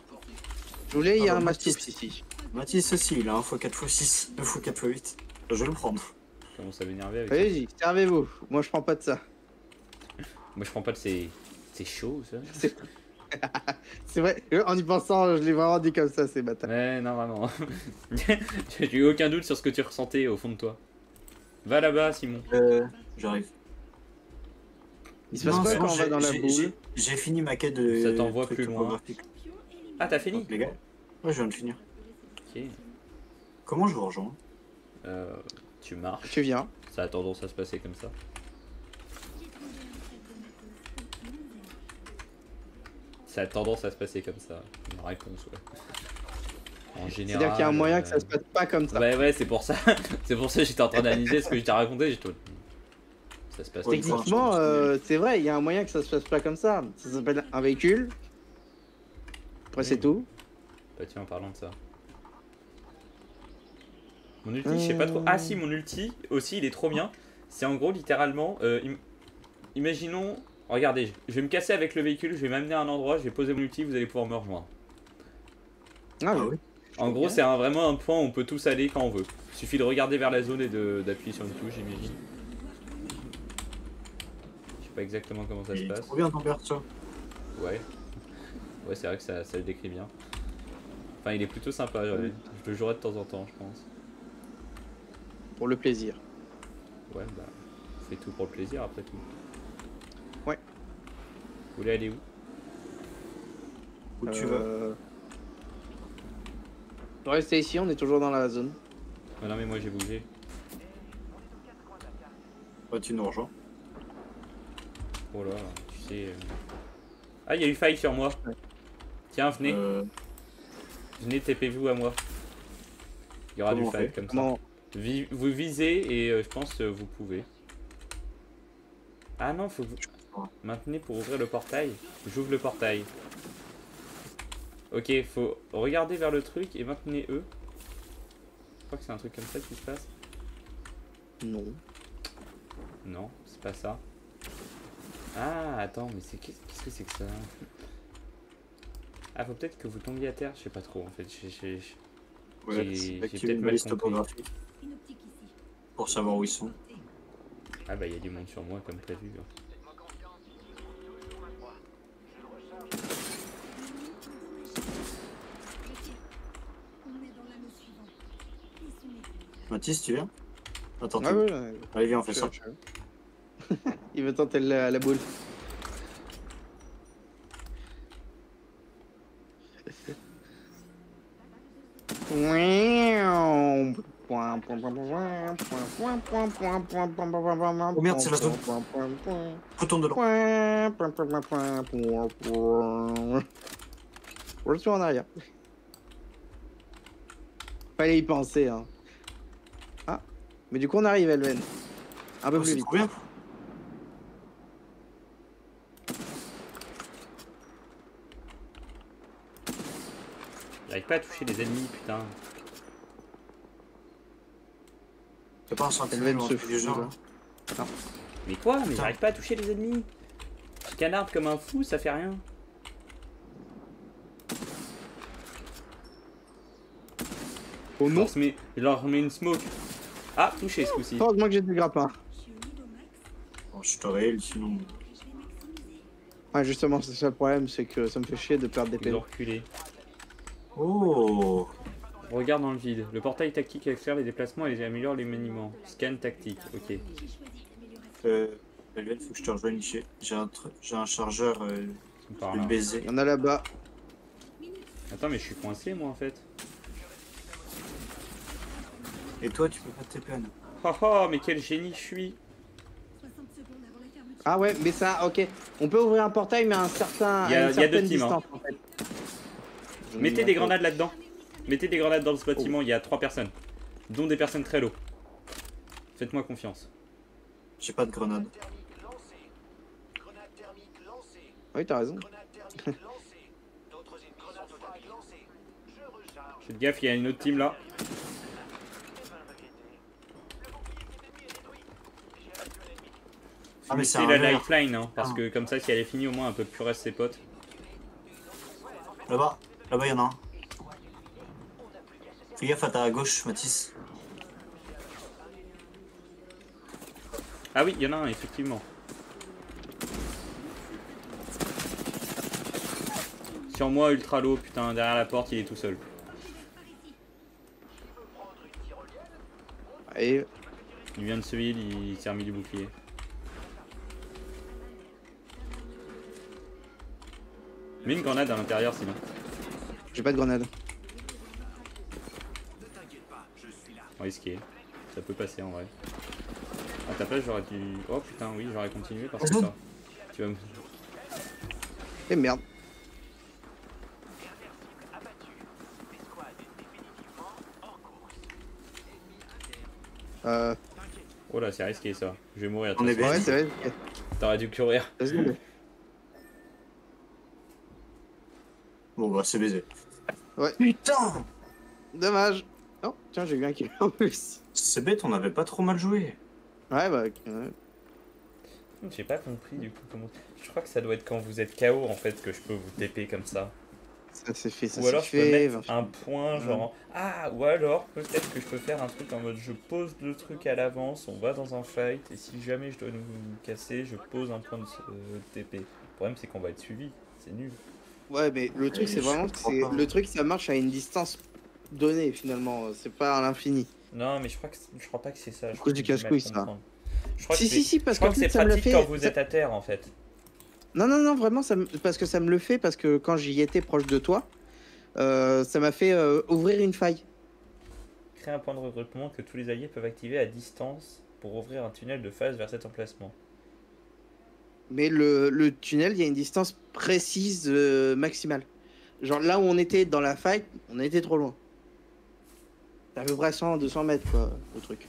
Je voulais, il y a Ah, un bah, mastouf Baptiste. ici. Mathis aussi, il a un x4 x6, un x4 x8. Je vais le prendre. Je commence à m'énerver avec ça. Allez-y, servez-vous. Moi, je prends pas de ça. Moi je prends pas de ces... C'est chaud ça. C'est vrai, en y pensant, je l'ai vraiment dit comme ça, c'est bâtard. Ouais, non vraiment. J'ai eu aucun doute sur ce que tu ressentais au fond de toi. Va là-bas Simon. J'arrive. Il se passe Non, quoi c'est quand bon, on va dans la boule? j'ai fini ma quête de. Ça t'envoie truc plus loin. topographique. Ah, t'as fini? Donc, les gars, ouais, je viens de finir. Ok. Comment je vous rejoins? Tu marches. Tu viens. Ça a tendance à se passer comme ça. Ça a tendance à se passer comme ça. Ma réponse, ouais. En général. C'est-à-dire qu'il y a un moyen que ça se passe pas comme ça. Ouais, c'est pour ça. C'est pour ça que j'étais en train d'analyser ce que je t'ai raconté. J'ai tout. Ça se passe Ouais, comme ça. Techniquement, c'est vrai, il y a un moyen que ça se passe pas comme ça. Ça s'appelle un véhicule. Après, c'est tout. Bah, tiens, en parlant de ça. Mon ulti, je sais pas trop. Ah, si, mon ulti aussi, il est trop bien. C'est en gros, littéralement. Imaginons. Regardez, je vais me casser avec le véhicule, je vais m'amener à un endroit, je vais poser mon ulti, vous allez pouvoir me rejoindre. Ah Ah oui. oui. En gros, c'est vraiment un point où on peut tous aller quand on veut. Il suffit de regarder vers la zone et d'appuyer sur une touche, j'imagine. Je sais pas exactement comment ça se Il est passe. trop bien ton perso. Ouais. Ouais, c'est vrai que ça le décrit bien. Enfin, il est plutôt sympa, ouais. Je le jouerai de temps en temps, je pense. Pour le plaisir. Ouais, bah, on fait tout pour le plaisir après tout. Ouais. Vous voulez aller où? Où tu vas? Faut rester ici, on est toujours dans la zone. Ah non, mais moi j'ai bougé. Ouais, tu nous rejoins. Oh là, tu sais. Ah, il y a eu faille sur moi. Tiens, venez. Venez, TP-vous à moi. Il y aura Comment du on fight fait comme Comment... ça. Vous visez et je pense que vous pouvez. Ah non, faut que vous... Maintenez pour ouvrir le portail. J'ouvre le portail. Ok, faut regarder vers le truc et maintenez eux. Je crois que c'est un truc comme ça qui se passe. Non. Non, c'est pas ça. Ah, attends, mais c'est qu'est-ce que c'est que ça? Ah, faut peut-être que vous tombiez à terre. Je sais pas trop en fait. Ouais, J'ai activer peut-être une mal balise compris. topographique Une optique ici. pour savoir où ils sont. Ah bah il y a du monde sur moi comme prévu. On est dans l'anneau suivant. Ils sont les Mathis, tu viens? Attends, Ah ouais, ouais. allez, viens, on fait Je- ça. je- Il veut tenter la boule. Oh merde, c'est la zone. Retourne de là. Retour en arrière. Fallait y penser, hein. Ah, mais du coup on arrive, Elven. Un peu Oh, plus c'est vite. trop bien. J'arrive pas à toucher les ennemis, putain. T'as pas un sentiment Elven se du fout, genre? là. Mais quoi? Mais Putain. j'arrive pas à toucher les ennemis. Je canarde comme un fou, ça fait rien. Oh non. Je leur remets une smoke. Ah, touché ce coup-ci. Heureusement que j'ai du grappin. Je suis au niveau max. Oh, je te réel, sinon. Je vais maximiser. Ouais, justement, c'est ça le problème, c'est que ça me fait chier de perdre des Ils ont PV. reculé. Oh. Regarde dans le vide. Le portail tactique accélère les déplacements et améliore les maniements. Scan tactique, ok. J'ai choisi l'amélioration. Elven, faut que je te rejoigne. J'ai un chargeur Par de là. baiser. Il y en a là-bas. Attends, mais je suis coincé moi en fait. Et toi, tu peux pas te TP. Oh oh, mais quel génie je suis. 60 secondes avant la fermeture. Ah ouais, mais ça, ok. On peut ouvrir un portail, mais à un certain, Il y a- à une il y a deux certaine teams, hein. distance, en fait. Mettez des grenades là-dedans. Mettez des grenades dans ce bâtiment, il y a 3 personnes. Dont des personnes très low. Faites-moi confiance. J'ai pas de grenade. Oui, t'as raison. Faites gaffe, il y a une autre team là. Ah, mais c'est Finissez un la verre. lifeline, hein, parce Ah. que comme ça, si elle est finie, au moins, elle peut plus rester ses potes. Là-bas, là-bas, il y en a un. Fais gaffe à ta gauche, Mathis. Ah oui, il y en a un, effectivement. Sur moi, ultra low, putain, derrière la porte, il est tout seul. Et Il vient de se heal, il s'est remis du bouclier. Mets une grenade à l'intérieur sinon. J'ai pas de grenade. Risqué. Ça peut passer en vrai. À ta place j'aurais dû... Oh putain oui j'aurais continué parce que ça... Tu vas me... Eh merde. Oh là c'est risqué ça. Je vais mourir. On est bien. Ouais, c'est vrai. Ok. T'aurais dû courir. Vas-y. Bon bah c'est baisé. Ouais. Putain. Dommage. Oh, tiens, j'ai eu un kill en plus. C'est bête, on avait pas trop mal joué. Ouais, bah. Ouais. J'ai pas compris du coup comment... Je crois que ça doit être quand vous êtes KO en fait que je peux vous TP comme ça. Ça s'est fait, ça Ou alors s'est je peux fait. mettre un point genre... Ah ou alors peut-être que je peux faire un truc en mode je pose le truc à l'avance, on va dans un fight et si jamais je dois nous casser, je pose un point de TP. Le problème c'est qu'on va être suivi, c'est nul. Ouais, mais le truc, c'est je vraiment. comprends C'est... pas. Le truc, ça marche à une distance donnée finalement. C'est pas à l'infini. Non mais je crois pas que c'est ça. À cause du casse-couille, ça. Je crois Si, que si, c'est- si, parce je crois qu'en que fait, c'est ça me l'a pratique fait. quand vous êtes à terre en fait. Non, non, non, vraiment, parce que ça me le fait, parce que quand j'y étais proche de toi, ça m'a fait ouvrir une faille. Créer un point de regroupement que tous les alliés peuvent activer à distance pour ouvrir un tunnel de phase vers cet emplacement. Mais le tunnel, il y a une distance précise maximale. Genre là où on était dans la faille, on était trop loin. C'est à peu près 100, 200 mètres, quoi, le truc.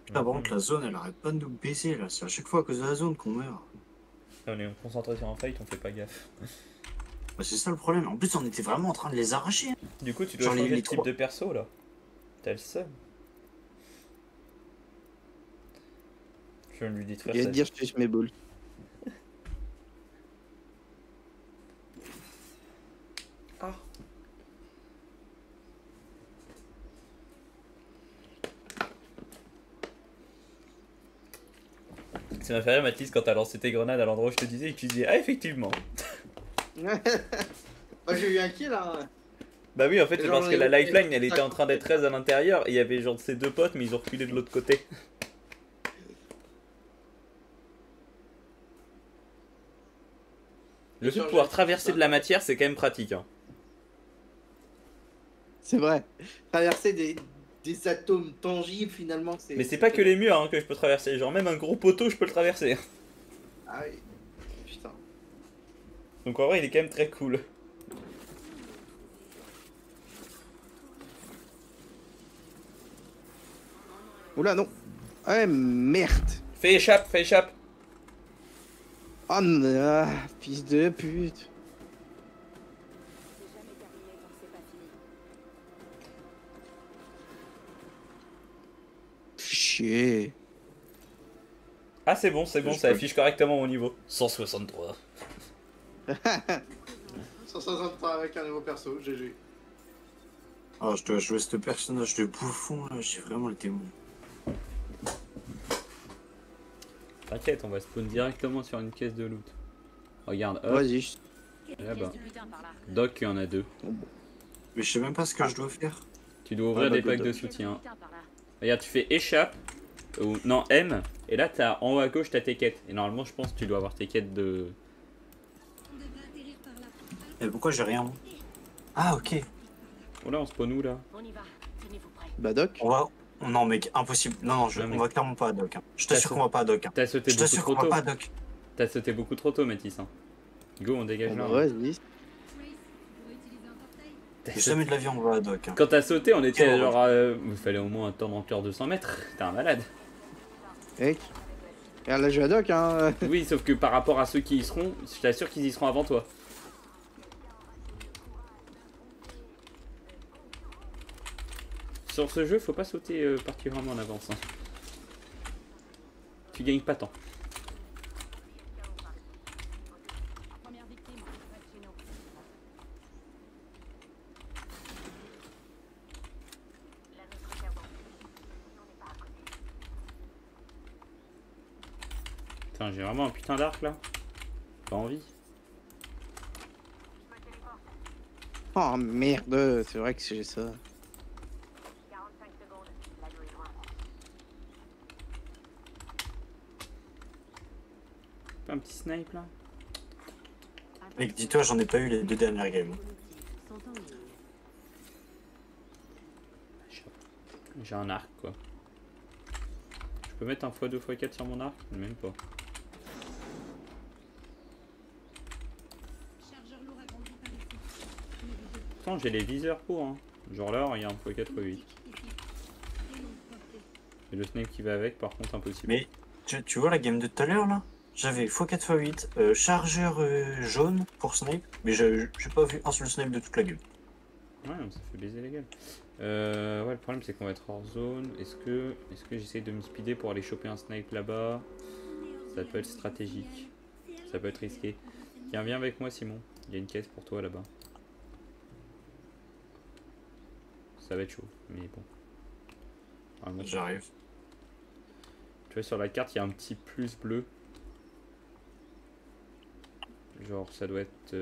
Putain, par contre, la zone elle arrête pas de nous baisser là. C'est à chaque fois à cause de la zone qu'on meurt. On est concentré sur un fight, on fait pas gaffe. Bah, c'est ça le problème. En plus, on était vraiment en train de les arracher. Du coup, tu dois Genre changer les le type trois. de perso là. T'as le seum. Je viens de lui détruire Il va sa te dire, je touche mes boules. Ah. Ça m'a fait rire Mathis quand t'as lancé tes grenades à l'endroit où je te disais et que tu disais ah effectivement. Moi, j'ai eu un kill, hein. Bah oui en fait c'est Genre, parce que la les- lifeline elle était en train d'être raise à l'intérieur et il y avait genre ses deux potes mais ils ont reculé de l'autre côté. Le fait de pouvoir traverser de la matière c'est quand même pratique hein. C'est vrai. Traverser des atomes tangibles, finalement, c'est... Mais c'est pas que les murs hein, que je peux traverser, genre même un gros poteau je peux le traverser. Ah oui. Putain. Donc en vrai il est quand même très cool. Oula, non. Ouais, merde. Fais échappe, fais échappe. Oh, non, fils de pute. C'est jamais terminé tant que c'est pas fini. Chier. Ah c'est bon, Je ça peux- affiche correctement mon niveau. 163. 163 avec un nouveau perso, GG. Ah, je dois jouer ce personnage de bouffon là. J'ai vraiment le démon. T'inquiète, on va spawn directement sur une caisse de loot. Regarde, hop, Vas-y. là-bas. Putain, par là. Doc, il y en a deux. Mais je sais même pas ce que je dois faire. Tu dois ouvrir Ouais, des bah, packs de Doc. soutien. Putain, par là. Regarde, tu fais échappe, ou non, M, et là t'as en haut à gauche t'as tes quêtes. Et normalement, je pense que tu dois avoir tes quêtes de. On devrait atterrir par là. Et pourquoi j'ai rien? Ah, ok. Oh là, on spawn où là? On y va. Tenez-vous prêts. Bah, Doc. On va. Non, mec, impossible. Non, non, Non, mais- on va clairement pas à Doc. Hein. Je T'as t'assure sauté- qu'on va pas à Doc. Hein. T'as sauté Je beaucoup t'assure trop qu'on va tôt. pas à Doc. T'as sauté beaucoup trop tôt, Mathis. Hein. Go, on dégage Bon, là. bah, hein. vas-y. Trace, tu pourrais utiliser un portail. T'as J'ai sauté- jamais de l'avion, on va à Doc. Hein. Quand t'as sauté, on était Quel genre. Il fallait au moins un temps d'encore 200 mètres. T'es un malade. Mec. Regarde, là, je vais à Doc, hein. Oui, sauf que par rapport à ceux qui y seront, je t'assure qu'ils y seront avant toi. Sur ce jeu, faut pas sauter particulièrement en avance. Hein. Tu gagnes pas tant. Première victime. Reste chez nous. Putain, j'ai vraiment un putain d'arc là. Pas envie. Oh, merde. C'est vrai que j'ai ça. 45 secondes. L'ado est loin. Pas un petit snipe là. Mec, dis-toi, j'en ai pas eu les 2 dernières games. J'ai un arc quoi. Je peux mettre un x2 x4 sur mon arc? Même pas. Chargeur lourd agrandi par ici. Niveau 2. Pourtant j'ai les viseurs pour hein. Genre là il y a un x4 x8. Ici. Prénom porté. Et le snipe qui va avec par contre impossible. Mais tu vois la game de tout à l'heure là? J'avais x4 x8, chargeur jaune pour snipe, mais j'ai pas vu un seul snipe de toute la game. Ouais, ça fait baiser les gueules. Ouais, le problème c'est qu'on va être hors zone. Est-ce que j'essaye de me speeder pour aller choper un snipe là-bas? Ça peut être stratégique. Ça peut être risqué. Viens avec moi Simon. Il y a une caisse pour toi là-bas. Ça va être chaud, mais bon. Vraiment, J'arrive. tu vois sur la carte il y a un petit plus bleu. Genre ça doit être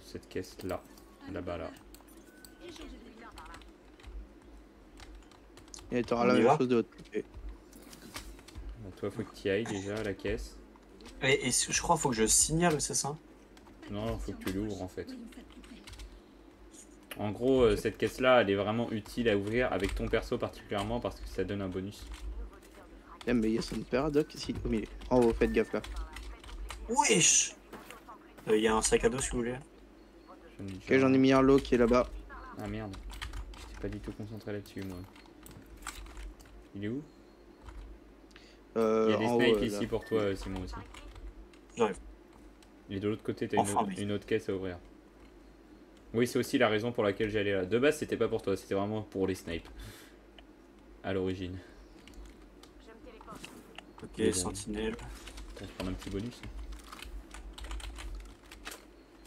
cette caisse là. Là-bas là. Et t'auras On la y même va chose de l'autre côté. Donc toi faut que tu y ailles déjà à la caisse. Et je crois qu'il faut que je signale, c'est ça? Non, faut que tu l'ouvres en fait. En gros, cette caisse-là, elle est vraiment utile à ouvrir avec ton perso particulièrement parce que ça donne un bonus. Eh, mais il y a son paradoxe ici au milieu. En haut, faites gaffe là. Wesh! Il y a un sac à dos si vous voulez. Ok, j'en ai mis un lot qui est là-bas. Ah merde, j'étais pas du tout concentré là-dessus moi. Il est où? Il y a des En snipes haut, ici là. pour toi Simon aussi. J'arrive. Et de l'autre côté, t'as Enfin, une autre caisse à ouvrir. Oui, c'est aussi la raison pour laquelle j'allais là. De base, c'était pas pour toi, c'était vraiment pour les snipes. À l'origine. Ok, Mais bon. sentinelle. On se prend un petit bonus.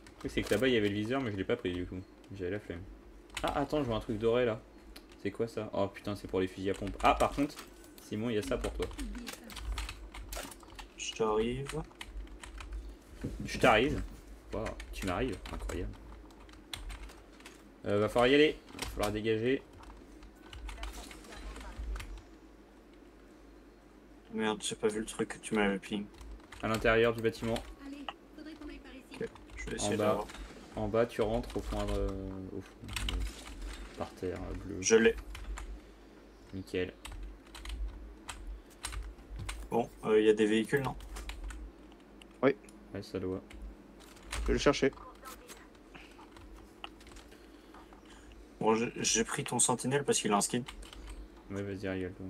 Le truc, c'est que là-bas, il y avait le viseur, mais je l'ai pas pris du coup. J'avais la flemme. Ah, attends, je vois un truc doré là. C'est quoi ça? Oh putain, c'est pour les fusils à pompe. Ah, par contre, Simon, il y a ça pour toi. Je t'arrive. Je t'arrive. Wow, tu m'arrives. Incroyable. Va falloir y aller. Va falloir dégager. Merde, j'ai pas vu le truc que tu m'avais ping. À l'intérieur du bâtiment. Allez, faudrait qu'on aille par ici. Ok, je vais En essayer bas. d'avoir. En bas, tu rentres au fond, par terre, bleu. Je l'ai. Nickel. Bon, il y a des véhicules, non? Ouais, ça doit. Je vais le chercher. Bon, j'ai pris ton sentinelle parce qu'il a un skin. Ouais, vas-y, régale-toi.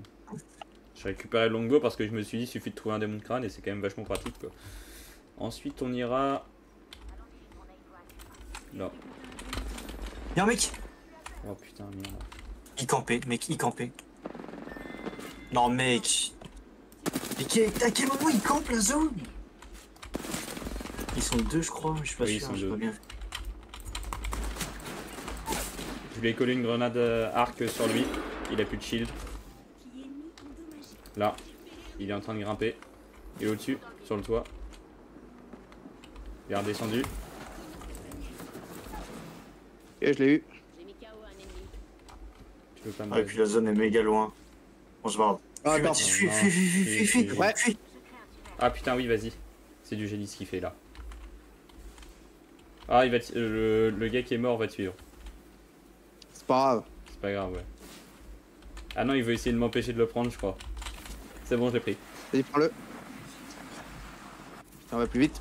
J'ai récupéré le longbow parce que je me suis dit, il suffit de trouver un démon de crâne et c'est quand même vachement pratique quoi. Ensuite, on ira. Là. Y'a un mec! Oh putain, merde. Il campait, mec, il campait. Non, mec! Mais à quel moment il campe la zone? Ils sont deux, je crois, je suis pas Oui, ils sûr, sont j'ai deux. pas bien. Je lui ai collé une grenade arc sur lui. Il a plus de shield. Qui est mis endommagé. Là. Il est en train de grimper. Il est au-dessus, sur le toit. Il est redescendu. Ok, je l'ai eu. Tu peux pas me Ah, et puis la zone est méga loin. On se barre. Ah, Fuis, attends. Mathis, fuis, Non, fuis, fuis, fuis, fuis, fuis, fuis. Ouais. fuis. Ah putain, oui, vas-y. C'est du génie ce qu'il fait là. Ah, il va le gars qui est mort va te suivre. C'est pas grave. C'est pas grave, ouais. Ah non, il veut essayer de m'empêcher de le prendre, je crois. C'est bon, je l'ai pris. Vas-y, prends-le. Ça va plus vite.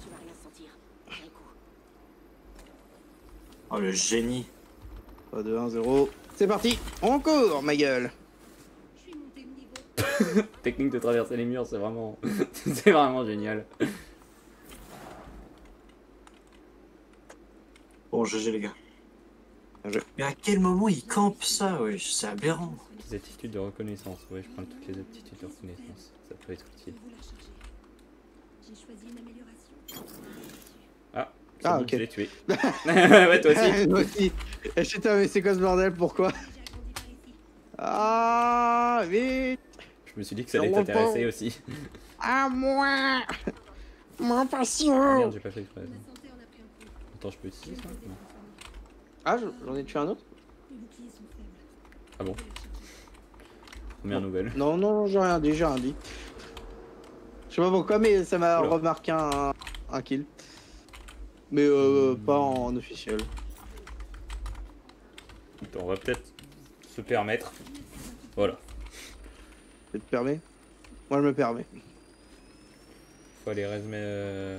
Oh, le génie. 3, 2, 1, 0. C'est parti. On court, ma gueule. Je suis monté de niveau. Technique de traverser les murs, c'est vraiment... c'est vraiment génial. Bon, GG les gars. Bien joué. Mais à quel moment il campe ça, ouais, c'est aberrant. Les aptitudes de reconnaissance, ouais, je prends toutes les aptitudes de reconnaissance. Ça peut être utile. Vous la chargez. J'ai choisi une amélioration. Ah, c'est Ah, bon, ok. je l'ai tué. Ouais, toi aussi. Moi aussi. Et putain, mais c'est quoi ce bordel? Pourquoi? J'ai agrandi par ici. Ah, vite. Je me suis dit que ça allait t'intéresser aussi. À moi. Mon Ah patient. merde, j'ai pas fait exprès. Ma santé en a pris un coup. Attends, je peux utiliser ça? Non. Ah, j'en ai tué un autre? Les boucliers sont faibles. Ah bon? Je vais la charger. Première nouvelle. Non, non, j'ai rien dit, j'ai rien dit. Je sais pas pourquoi, mais ça m'a Oula. remarqué un un kill. Mais pas en officiel. Attends, on va peut-être se permettre. Voilà. Tu te permets? Moi je me permets. Faut aller résumer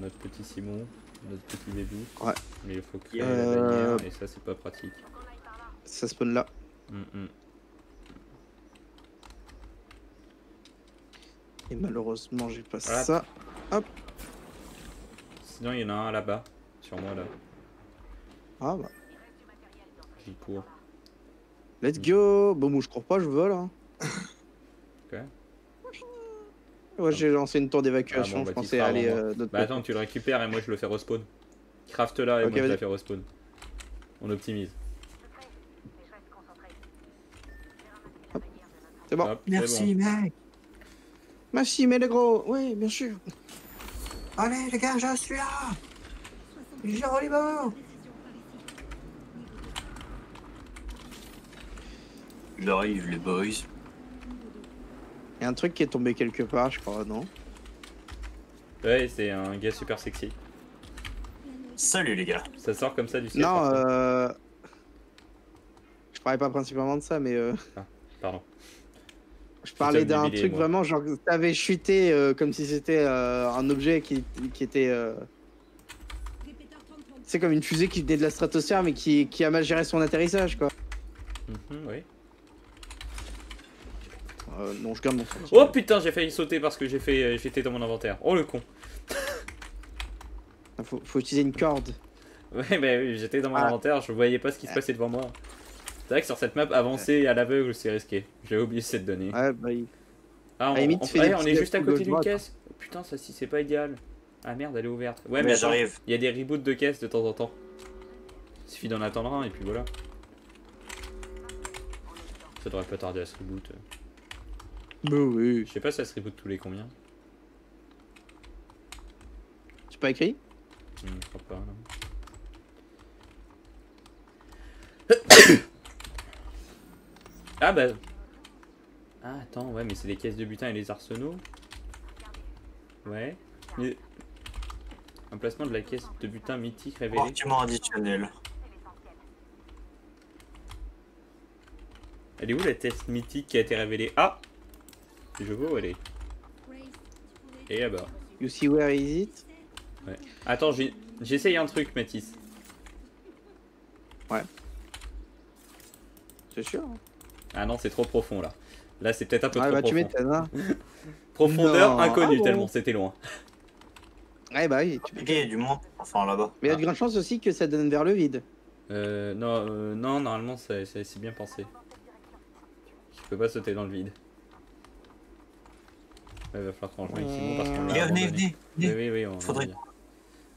notre petit Simon, notre petit bébé. Ouais. Mais il faut créer la bannière et ça c'est pas pratique. Ça spawn là. Et malheureusement j'ai pas ça. Hop. Sinon il y en a un là-bas, sur moi là. Ah bah. J'y cours. Let's go. Bon, moi je cours pas, je vole. Hein. Ok. Ouais, j'ai lancé une tour d'évacuation, Ah bon, bah, je t'y pensais seras aller avant moi. d'autre Bah côté. attends, tu le récupères et moi je le fais respawn. Craft là et Ok, moi je la vas-y. fais respawn. On optimise. C'est bon. Hop, c'est Merci, bon. mec. Merci, mais les gros. Oui, bien sûr. Allez, les gars, je suis là. Giro les bords. J'arrive, les boys. Il y a un truc qui est tombé quelque part, je crois, non? Ouais, c'est un gars super sexy. Salut, les gars. Ça sort comme ça du ciel. Non, parfois. je parlais pas principalement de ça, mais Pardon. je parlais Putain de d'un jubilé, truc moi. vraiment genre t'avais chuté comme si c'était un objet qui était c'est comme une fusée qui venait de la stratosphère mais qui a mal géré son atterrissage quoi. Oui. Non, je garde mon Oh putain, j'ai failli sauter parce que j'étais dans mon inventaire. Oh le con. faut utiliser une corde. Ouais, bah oui, j'étais dans mon Ah. inventaire, je voyais pas ce qui se passait devant moi. C'est vrai que sur cette map, avancer à l'aveugle, c'est risqué. J'ai oublié cette donnée. Ouais, bah Ah, à la limite, fais des on est petits juste à coups côté d'une gauche-droite. caisse. Oh, putain, ça si c'est pas idéal. Ah merde, elle est ouverte. Ouais, Mais mais attends, j'arrive. il y a des reboots de caisses de temps en temps. Il suffit d'en attendre un et puis voilà. Ça devrait pas tarder à se reboot. bah oui. Je sais pas si ça se reboot tous les combien. C'est pas écrit? Je crois pas. Non. Ah bah. Ah attends, ouais, mais c'est les caisses de butin et les arsenaux. Ouais. Mais... Emplacement de la caisse de butin mythique révélée. Compartiment additionnel. Elle est où la caisse mythique qui a été révélée? Ah! Je vois où elle est. Et là-bas. You see where is it? Ouais. Attends, j'essaye un truc, Mathis. C'est sûr. Hein. Ah non, c'est trop profond là. Là, c'est peut-être un peu Ouais, trop bah tu profond. m'étonnes. Hein. Profondeur Non. inconnue, Ah bon. tellement c'était loin. Ouais, bah oui. Ok, du moins. Enfin, là-bas. Mais il y a de grandes chances aussi que ça donne vers le vide. Non, normalement, c'est bien pensé. Je peux pas sauter dans le vide. Ouais, il va falloir qu'on rejoigne Simon parce qu'on Les l'a gars, venez, abandonné. venez. Oui, oui, on Faudrait- va.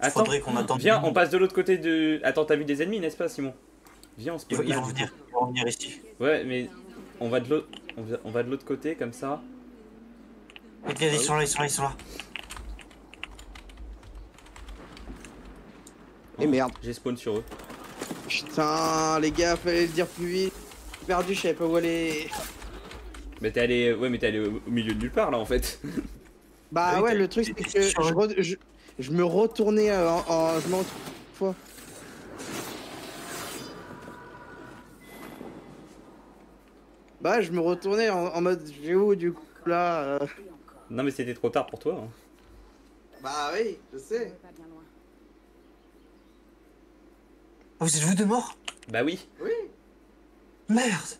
Attends, Faudrait qu'on attende. viens, on passe de l'autre côté de... Attends, t'as vu des ennemis, n'est-ce pas, Simon? Viens, on se Ils pose vont là. venir. Ils vont venir ici. Ouais, mais on va de l'autre... On va de l'autre côté, comme ça. Ok, ils sont là, ils sont là, ils sont là. Et merde. J'ai spawn sur eux. Putain, les gars, fallait le dire plus vite. J'ai perdu, je savais pas où aller. Mais t'es allé... Ouais, mais t'es allé au milieu de nulle part, là, en fait. Bah Oui, ouais, t'as- le truc c'est t'es que sur je me retournais je me retournais une fois. Bah je me retournais en mode je vais où du coup là Non, mais c'était trop tard pour toi. Hein. Bah oui, je sais. Ah, vous êtes vous deux morts? Bah oui. Oui. Merde.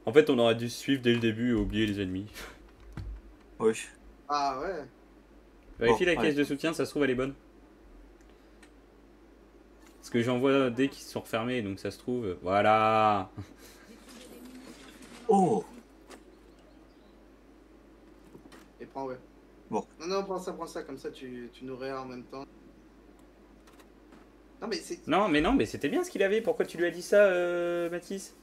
En fait, on aurait dû suivre dès le début et oublier les ennemis. Oui. Ah ouais. Vérifie Bon, la caisse de soutien, ça se trouve, elle est bonne. Parce que j'en vois dès qu'ils sont refermés, donc ça se trouve... Voilà. Oh. Et prends ouais. Bon. Non, prends ça, comme ça tu nous réas en même temps. Non mais c'est. Non, mais c'était bien ce qu'il avait. Pourquoi tu lui as dit ça, Mathis?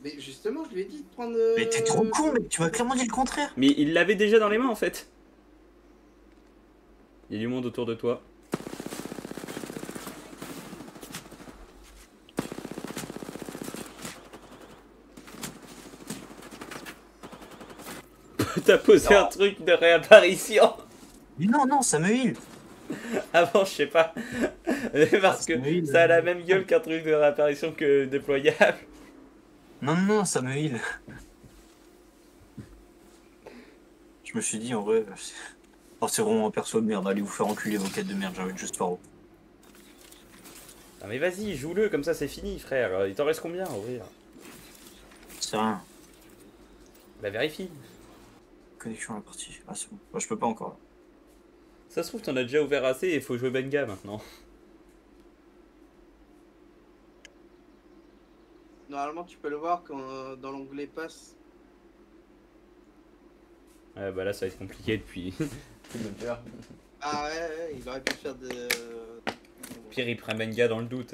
Mais justement, je lui ai dit de prendre. Mais t'es trop con, mec. Tu m'as clairement dit le contraire. Mais il l'avait déjà dans les mains, en fait. Il y a du monde autour de toi. T'as posé un truc de réapparition. Mais non, non, ça me heal. Avant, je sais pas. Parce que Oui, ça a la même gueule qu'un truc de réapparition que déployable. Non, non, non, ça me heal. Je me suis dit, en vrai, c'est vraiment un perso de merde. Allez vous faire enculer vos quêtes de merde, j'ai envie de juste faire. Ah mais vas-y, joue-le, comme ça c'est fini, frère. Il t'en reste combien à ouvrir? C'est rien. Bah vérifie. Connexion à la partie. Ah, c'est bon. Bah, je peux pas encore. Ça se trouve, t'en as déjà ouvert assez et faut jouer Benga maintenant. Normalement, tu peux le voir quand, dans l'onglet passe. Ouais, bah là ça va être compliqué depuis. Ah ouais, il aurait pu faire de. Pire, il prend Benga dans le doute.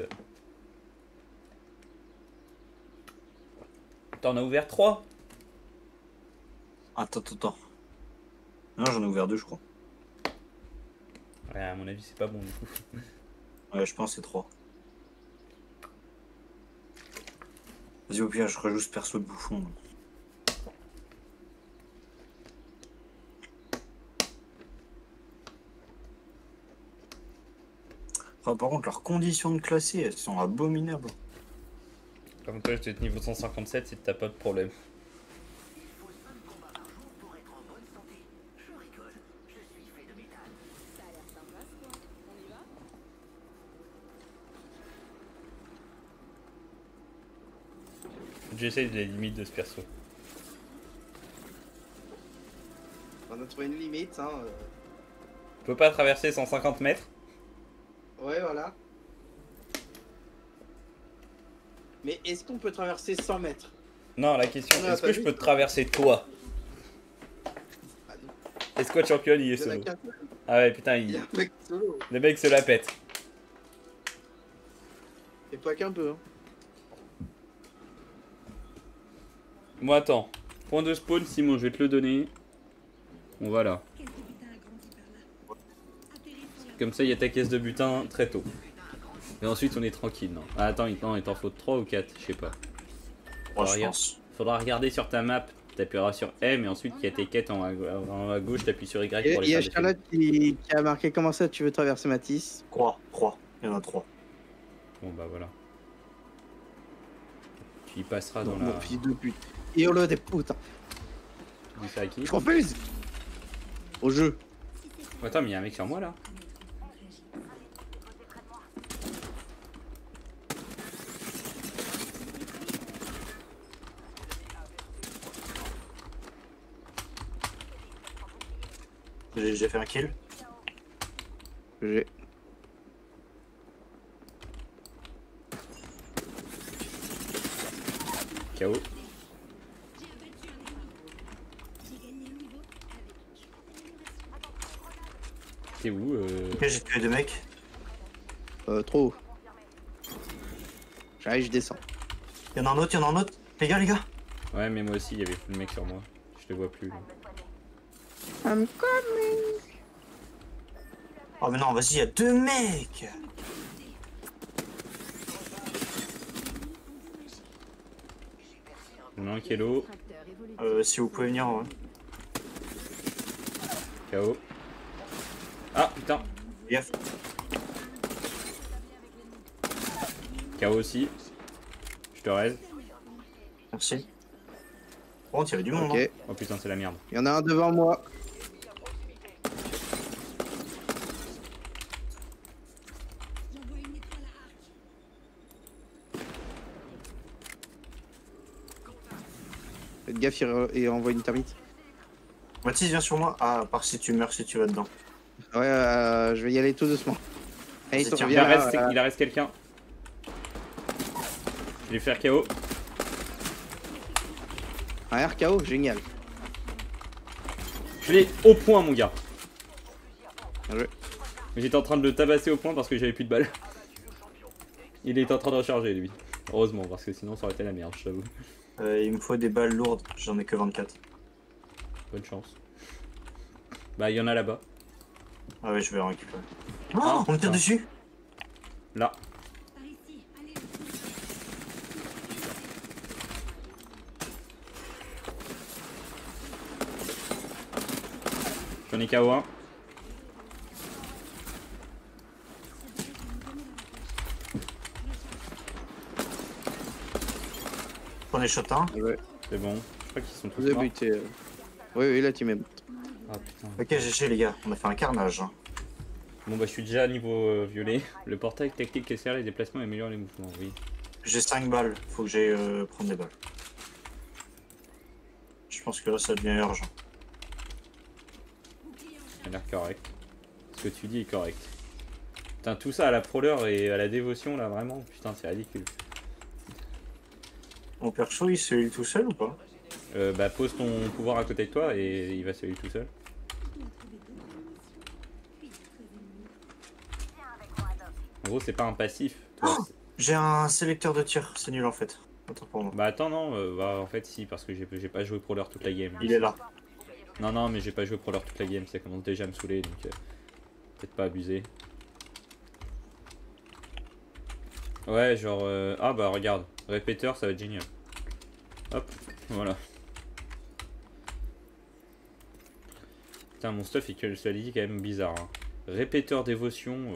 T'en as ouvert 3. Attends. Non, j'en ai ouvert 2, je crois. Ouais, à mon avis, c'est pas bon du coup. Ouais, je pense que c'est 3. Vas-y, au pire, je rejoue ce perso de bouffon. Enfin, par contre, leurs conditions de classer, elles sont abominables. Comme toi, je te niveau 157 si t'as pas de problème. Ça a l'air sympa ce coin. On y va? J'essaie les limites de ce perso. On a trouvé une limite, hein. Je peux pas traverser 150 mètres. Ouais, voilà. Mais est-ce qu'on peut traverser 100 mètres? Non, la question, On a est-ce pas que je vu. peux te traverser toi? Ah non. Et Squad Champion, il est Il y en a solo. qu'un seul. Ah ouais, putain, Il y a un mec solo. le mec se la pète. Et pas qu'un peu, hein. Moi, attends. Point de spawn, Simon, je vais te le donner. Bon, voilà. Quelques butins agrandis par là. Atterris sur la Comme ça, il y a ta caisse de butin très tôt. Et ensuite, on est tranquille, non? Ah, attends, non, il t'en faut 3 ou 4, je sais pas. Moi, je regarde. pense. Faudra regarder sur ta map. T'appuieras sur M et ensuite, il y a tes quêtes en haut à gauche, t'appuies sur Y pour Il les y a faire défiler. Charlotte qui a marqué comment ça tu veux traverser Matisse. 3. Il y en a 3. Bon, bah voilà. Tu y passeras dans Mon la... fils de pute. Et oh là des putes. Tu dis ça à qui? Je refuse. Au jeu. Attends, mais il y a un mec sur moi, là. J'ai fait un kill. J'ai. KO. j'ai gagné un niveau avec T'es où Ok, j'ai tué 2 mecs. Trop haut. J'arrive, je descends. Il y en a un autre. Les gars. Ouais, mais moi aussi, il y avait le mec sur moi. Je le vois plus, là. I'm coming. Oh, mais non, vas-y, il y a 2 mecs. Il y en a un qui est low. tracteur évolutif. Si vous pouvez venir, ouais. KO. Ah, putain. Fais gaffe. KO aussi. Je te raise. Merci. Par contre, il y avait du monde. Ok. Hein. Oh putain, c'est la merde. Il y en a un devant moi. J'envoie une étoile à arc. Faites gaffe, il envoie une termite. Mathis, viens sur moi. Ah, à part si tu meurs, si tu vas dedans. Ouais, je vais y aller tout doucement. Allez, Tiens, viens là, Il en reste quelqu'un. Je vais faire KO. un RKO, génial. Je l'ai au point, mon gars. Bien joué. J'étais en train de le tabasser au point parce que j'avais plus de balles. Il est en train de recharger, lui. Heureusement, parce que sinon ça aurait été la merde, je t'avoue. Il me faut des balles lourdes. J'en ai que 24. Bonne chance. Bah, il y en a là-bas. Ah ouais, je vais en récupérer. Ah, Oh, on me tire putain. dessus. Là. Par ici, allez. J'en ai KO 1. Prenez shot 1. Ouais, C'est bon. Je crois qu'ils sont tous vous avez morts. buté. Oui, là, tu m'aimes. Ah putain. Ok, GG les gars, on a fait un carnage. Hein. Bon bah je suis déjà à niveau violet. Le portail tactique accélère les déplacements et améliore les mouvements, oui. J'ai 5 balles, faut que j'aille prendre des balles. Je pense que là ça devient urgent. Ça a l'air correct. Ce que tu dis est correct. Putain, tout ça à la proleur et à la dévotion là, vraiment, putain, c'est ridicule. Mon perso il se heal tout seul ou pas? Bah pose ton pouvoir à côté de toi et il va se heal tout seul. En gros, c'est pas un passif. Toi, J'ai un sélecteur de tir, c'est nul en fait. Attends pour moi. bah attends, non, bah en fait si, parce que j'ai pas joué proleur toute la game. Il est là. Non, non, mais j'ai pas joué proleur toute la game, ça commence déjà à me saouler, donc peut-être pas abuser. Ouais, genre, ah bah regarde, répéteur, ça va être génial. Hop, voilà. Putain, mon stuff, cela dit, quand même bizarre. Hein. Répéteur dévotion,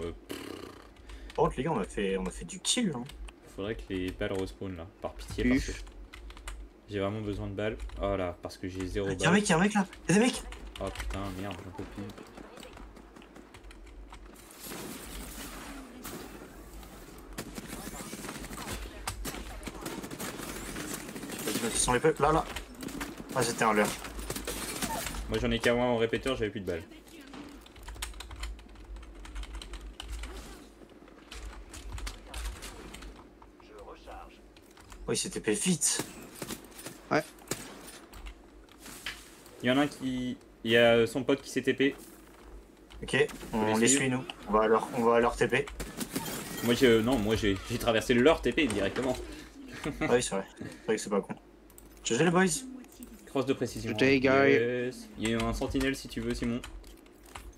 Par contre les gars on a fait du kill. Hein. faudrait que les balles respawn là, par pitié, parce que j'ai vraiment besoin de balles. Oh là, parce que j'ai 0 balles. Y'a un mec là, y'a des mecs. Oh putain, merde, j'en peux plus. Ils sont les peuples là. Ah c'était un leurre. Moi j'en ai qu'à moi en répéteur, j'avais plus de balles. Oh il s'est TP vite. Il y en a un qui... Il y a son pote qui s'est TP. Ok, on les les suit. suit nous. On va à leur TP. Moi j'ai traversé leur TP directement. Ah oui c'est vrai. C'est vrai que c'est pas con. GG les boys. Cross de précision. GG, guy. Yes. Il y a un sentinelle si tu veux, Simon.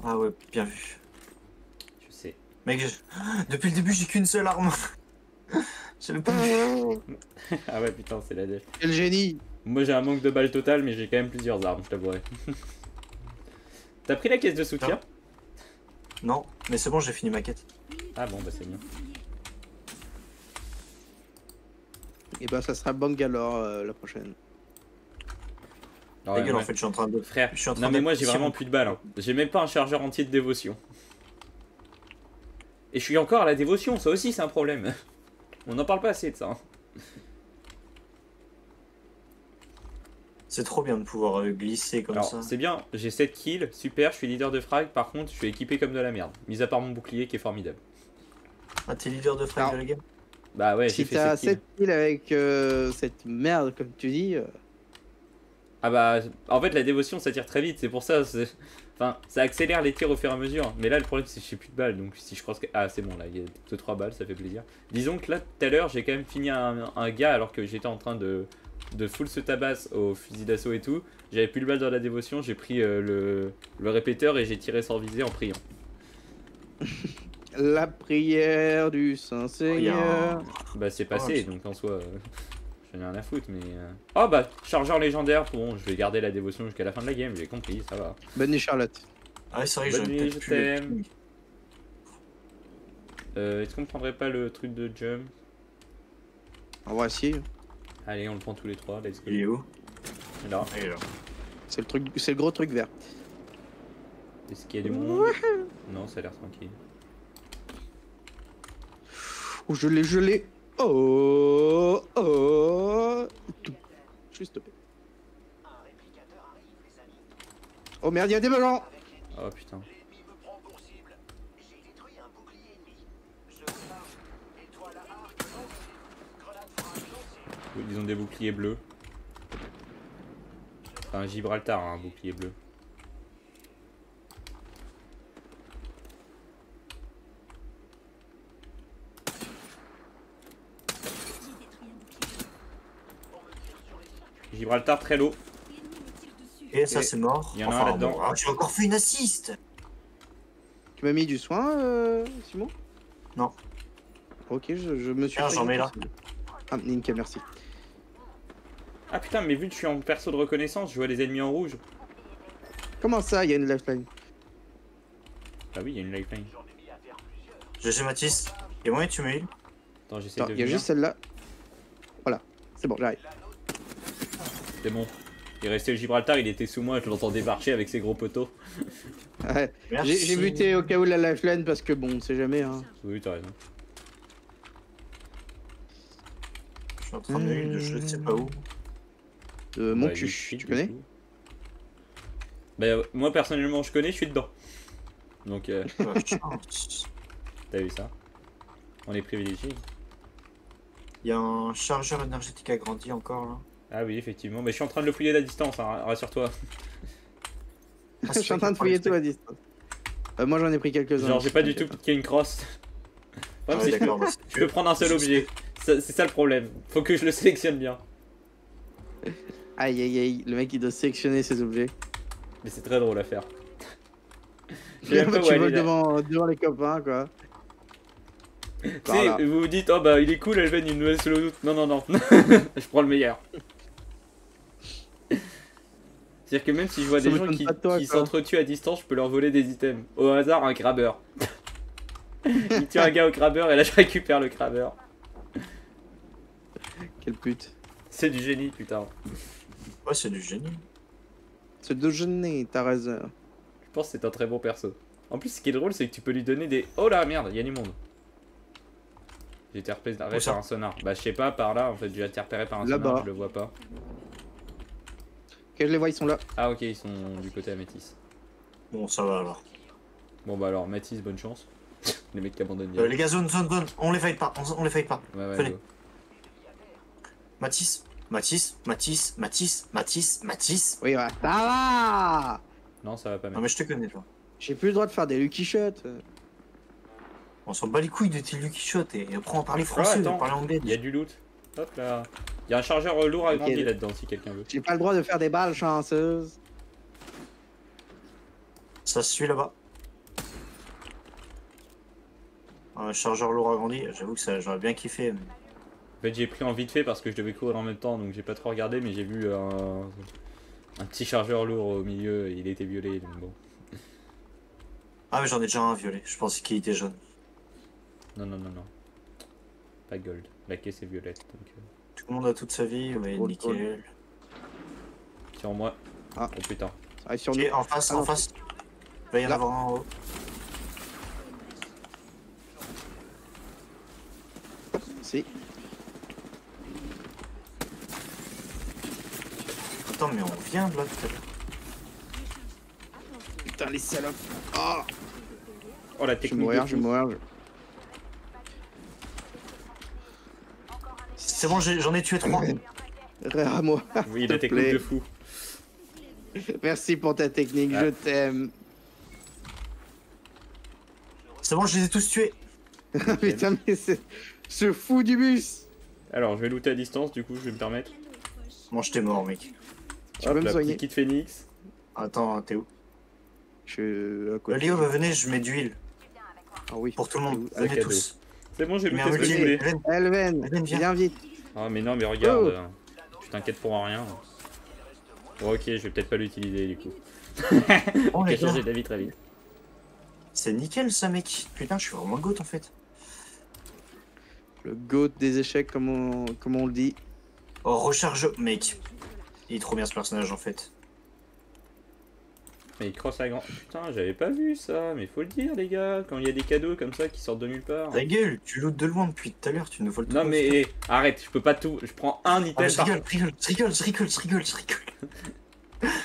Ah ouais, bien vu. Je sais. Mec, depuis le début j'ai qu'une seule arme. J'ai le pas vu. Ah ouais putain, c'est la def. Quel génie! Moi j'ai un manque de balles total, mais j'ai quand même plusieurs armes, je t'avouerai. T'as pris la caisse de soutien? Non, mais c'est bon, j'ai fini ma quête. Ah bon, bah c'est bien. Et bah, ça sera Bangalore la prochaine. Ah Les ouais, gars, en ouais. fait, je suis en train de. Frère, Je suis en train non mais de- moi j'ai vraiment plus de balles. Hein. J'ai même pas un chargeur entier de dévotion. Et je suis encore à la dévotion, ça aussi c'est un problème. On n'en parle pas assez de ça. Hein. C'est trop bien de pouvoir glisser comme Alors ça. c'est bien, j'ai 7 kills, super, je suis leader de frag, par contre je suis équipé comme de la merde. Mis à part mon bouclier qui est formidable. Ah, t'es leader de frag Alors, de la game? Bah ouais, j'ai Si fait t'as 7 kills. 7 kills avec cette merde, comme tu dis, Ah bah, en fait la dévotion ça tire très vite, c'est pour ça, enfin ça accélère les tirs au fur et à mesure. Mais là le problème c'est que j'ai plus de balles, donc si je croise que... Ah c'est bon là, il y a 2-3 balles, ça fait plaisir. Disons que là tout à l'heure j'ai quand même fini un gars alors que j'étais en train de full se tabasse au fusil d'assaut et tout. J'avais plus de balles dans la dévotion, j'ai pris le répéteur et j'ai tiré sans viser en priant. la prière du Il y a Saint-Seigneur. Bah c'est passé, c'est- donc en soi, j'en ai rien à foutre, mais... Oh bah, chargeur légendaire, bon, je vais garder la dévotion jusqu'à la fin de la game, j'ai compris, ça va. Bonne nuit, Charlotte. Ah, ouais, c'est vrai que Bonne j'aurais nuit, peut-être je pu. t'aime. Est-ce qu'on prendrait pas le truc de jump? En voici. Allez, on le prend tous les trois, let's go. Il est où? Là, Ah, il est là. C'est le gros truc vert. est-ce qu'il y a du monde? Non, ça a l'air tranquille. Oh, je l'ai. Oh. Je suis stoppé. Oh merde, il y a des ballons. Oh putain. Oui, ils ont des boucliers bleus. C'est un Gibraltar, hein, un bouclier bleu. Gibraltar très low. Et ça, Et c'est mort. il y en a un là-dedans. bon, ah, j'ai encore fait une assist. Tu m'as mis du soin, Simon? Non. Ok, je me suis. Tiens, j'en mets là. Ah, nickel, merci. Ah putain, mais vu que je suis en perso de reconnaissance, je vois les ennemis en rouge. Comment ça, il y a une lifeline? Ah oui, il y a une lifeline. GG Mathis. Et moi, tu me heal? Attends, j'essaie Attends, de il y a venir. juste celle-là. Voilà, c'est bon, j'arrive. C'est bon. Il restait le Gibraltar, il était sous moi, je l'entendais marcher avec ses gros poteaux. Ouais. Merci. J'ai buté au cas où la lifeline parce que bon, on sait jamais. Hein. Oui, t'as raison. Je suis en train de je sais pas où. Mon Bah, cul, Yoshi, tu du connais coup. Bah, moi personnellement, je connais, je suis dedans. Donc, Chance. t'as vu ça? On est privilégiés. Il y a un chargeur énergétique agrandi encore là. Ah oui, effectivement. Mais je suis en train de le fouiller à distance, hein, rassure-toi. Ah, Je suis en train de fouiller tout à distance. Moi j'en ai pris quelques-uns. Genre, j'ai pas du tout piqué une crosse. Ah Ouais, ouais, c'est- d'accord. bah, je peux prendre un seul objet. C'est ça le problème. Faut que je le sélectionne bien. Aïe aïe aïe, le mec il doit sélectionner ses objets. Mais c'est très drôle à faire. Je sais Puis même pas après, où tu aller, voles là. devant les copains quoi. Tu sais, Voilà. vous vous dites, oh bah il est cool, Elven, il nous laisse le doute. Non, non, non. Je prends le meilleur. C'est-à-dire que même si je vois Ça des gens m'étonne qui, pas de toi, qui quoi. s'entretuent à distance, je peux leur voler des items. Au hasard, un crabbeur. Il tue un gars au crabbeur et là je récupère le crabbeur. Quelle pute. C'est du génie, putain. Ouais, c'est du génie. Ce déjeuner, t'as raison. Je pense que c'est un très bon perso. En plus, ce qui est drôle, c'est que tu peux lui donner des. Oh là, merde, il y a du monde. J'ai été repéré Où ça par un sonar. Bah, je sais pas, par là, en fait, j'ai été repéré par un Là-bas. sonar, je le vois pas. Ok, je les vois, ils sont là. Ah, ok, ils sont du côté à Métis. Bon, ça va alors. Bon, bah alors, Métis, bonne chance. Les mecs qui abandonnent Les direct. gars, zone. On les fight pas. On les fight pas. Ouais, ouais, venez. go. Matisse. Oui, voilà. Ça va. Non, ça va pas, Non, mec. mais je te connais, toi. J'ai plus le droit de faire des lucky shots. On s'en bat les couilles de tes Lucky Shot et après on parle français, attends. on parle anglais. Il y a du loot. Hop là. Il y a un chargeur lourd agrandi là-dedans, si quelqu'un veut. J'ai pas le droit de faire des balles chanceuses. Ça se suit là-bas. Un chargeur lourd agrandi, j'avoue que ça j'aurais bien kiffé. Mais... En fait, j'ai pris en vite fait parce que je devais courir en même temps, donc j'ai pas trop regardé, mais j'ai vu un petit chargeur lourd au milieu et il était violet, donc bon. Ah, mais j'en ai déjà un violet, je pensais qu'il était jaune. Non, non, non, non. Pas gold. La caisse est violette, donc... Tout le monde a toute sa vie, ouais, Cool, nickel. Sur moi. Ah. Oh putain. Ça arrive sur nous. Ok, en face, Ah, en non. face. Il va y en Là. avoir un en haut. Si. Attends, mais on vient de là tout à l'heure. Putain, les salopes. Oh, Oh la je vais technique mourir, de je vais fou. mourir. C'est bon, j'en ai tué 3. Rire à moi. Oui, s'il la te technique plaît. de fou. Merci pour ta technique, Ah. je t'aime. C'est bon, je les ai tous tués. Putain, mais c'est ce fou du bus. Alors, je vais looter à distance, du coup, je vais me permettre. Bon, j'étais mort, mec. Tu Hop, peux me la soigner. petite kit phoenix. Attends, t'es où Je suis à côté. Léo, bah, venez, je mets d'huile. Ah oui. Pour tout le monde. T'es où Venez cadeau. tous. C'est bon, j'ai Mais un looté ce que je multi, voulais. Hélène, Elven, viens. viens vite. Ah, mais non, mais regarde. Oh. Tu t'inquiètes pour rien. Bon, ok, je vais peut-être pas l'utiliser, du coup. Oh, Je les vais changer gars, d'avis très vite. c'est nickel ça, mec. Putain, je suis vraiment goat en fait. Le goat des échecs, comme on le dit. Oh, recharge, mec. Il est trop bien ce personnage en fait. Mais il crosse la grande. Putain, j'avais pas vu ça, mais faut le dire, les gars. Quand il y a des cadeaux comme ça qui sortent de nulle part. Ta gueule, tu lootes de loin depuis tout à l'heure, tu nous voles tout. Non, le mais temps. hé, arrête, je peux pas tout. Je prends un Ah, item je par. rigole.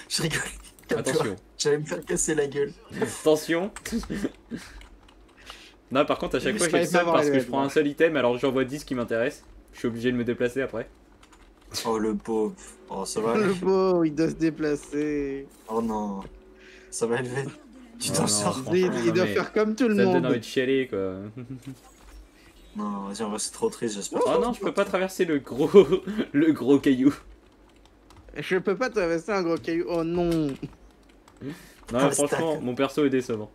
Je rigole. Calme-toi. Attention. J'allais me faire casser la gueule. Attention. Non, par contre, à chaque Je fois, j'ai savais le pas seum voir parce les que je lettres, prends moi. un seul item, alors j'en vois 10 qui m'intéressent. Je suis obligé de me déplacer après. Oh le pauvre. Oh ça va. Le mec. beau, il doit se déplacer. Oh non. Ça va élever. Tu Oh t'en non. sors. Franchement, Il, non, il doit mais faire comme tout le Ça me donne monde. envie de chialer, quoi. Non, vas-y, en vrai c'est trop triste, j'espère. Oh non, je peux pas traverser le gros, le gros caillou. Je peux pas traverser un gros caillou. Oh non. Non, Ah, mais franchement, stack. mon perso est décevant.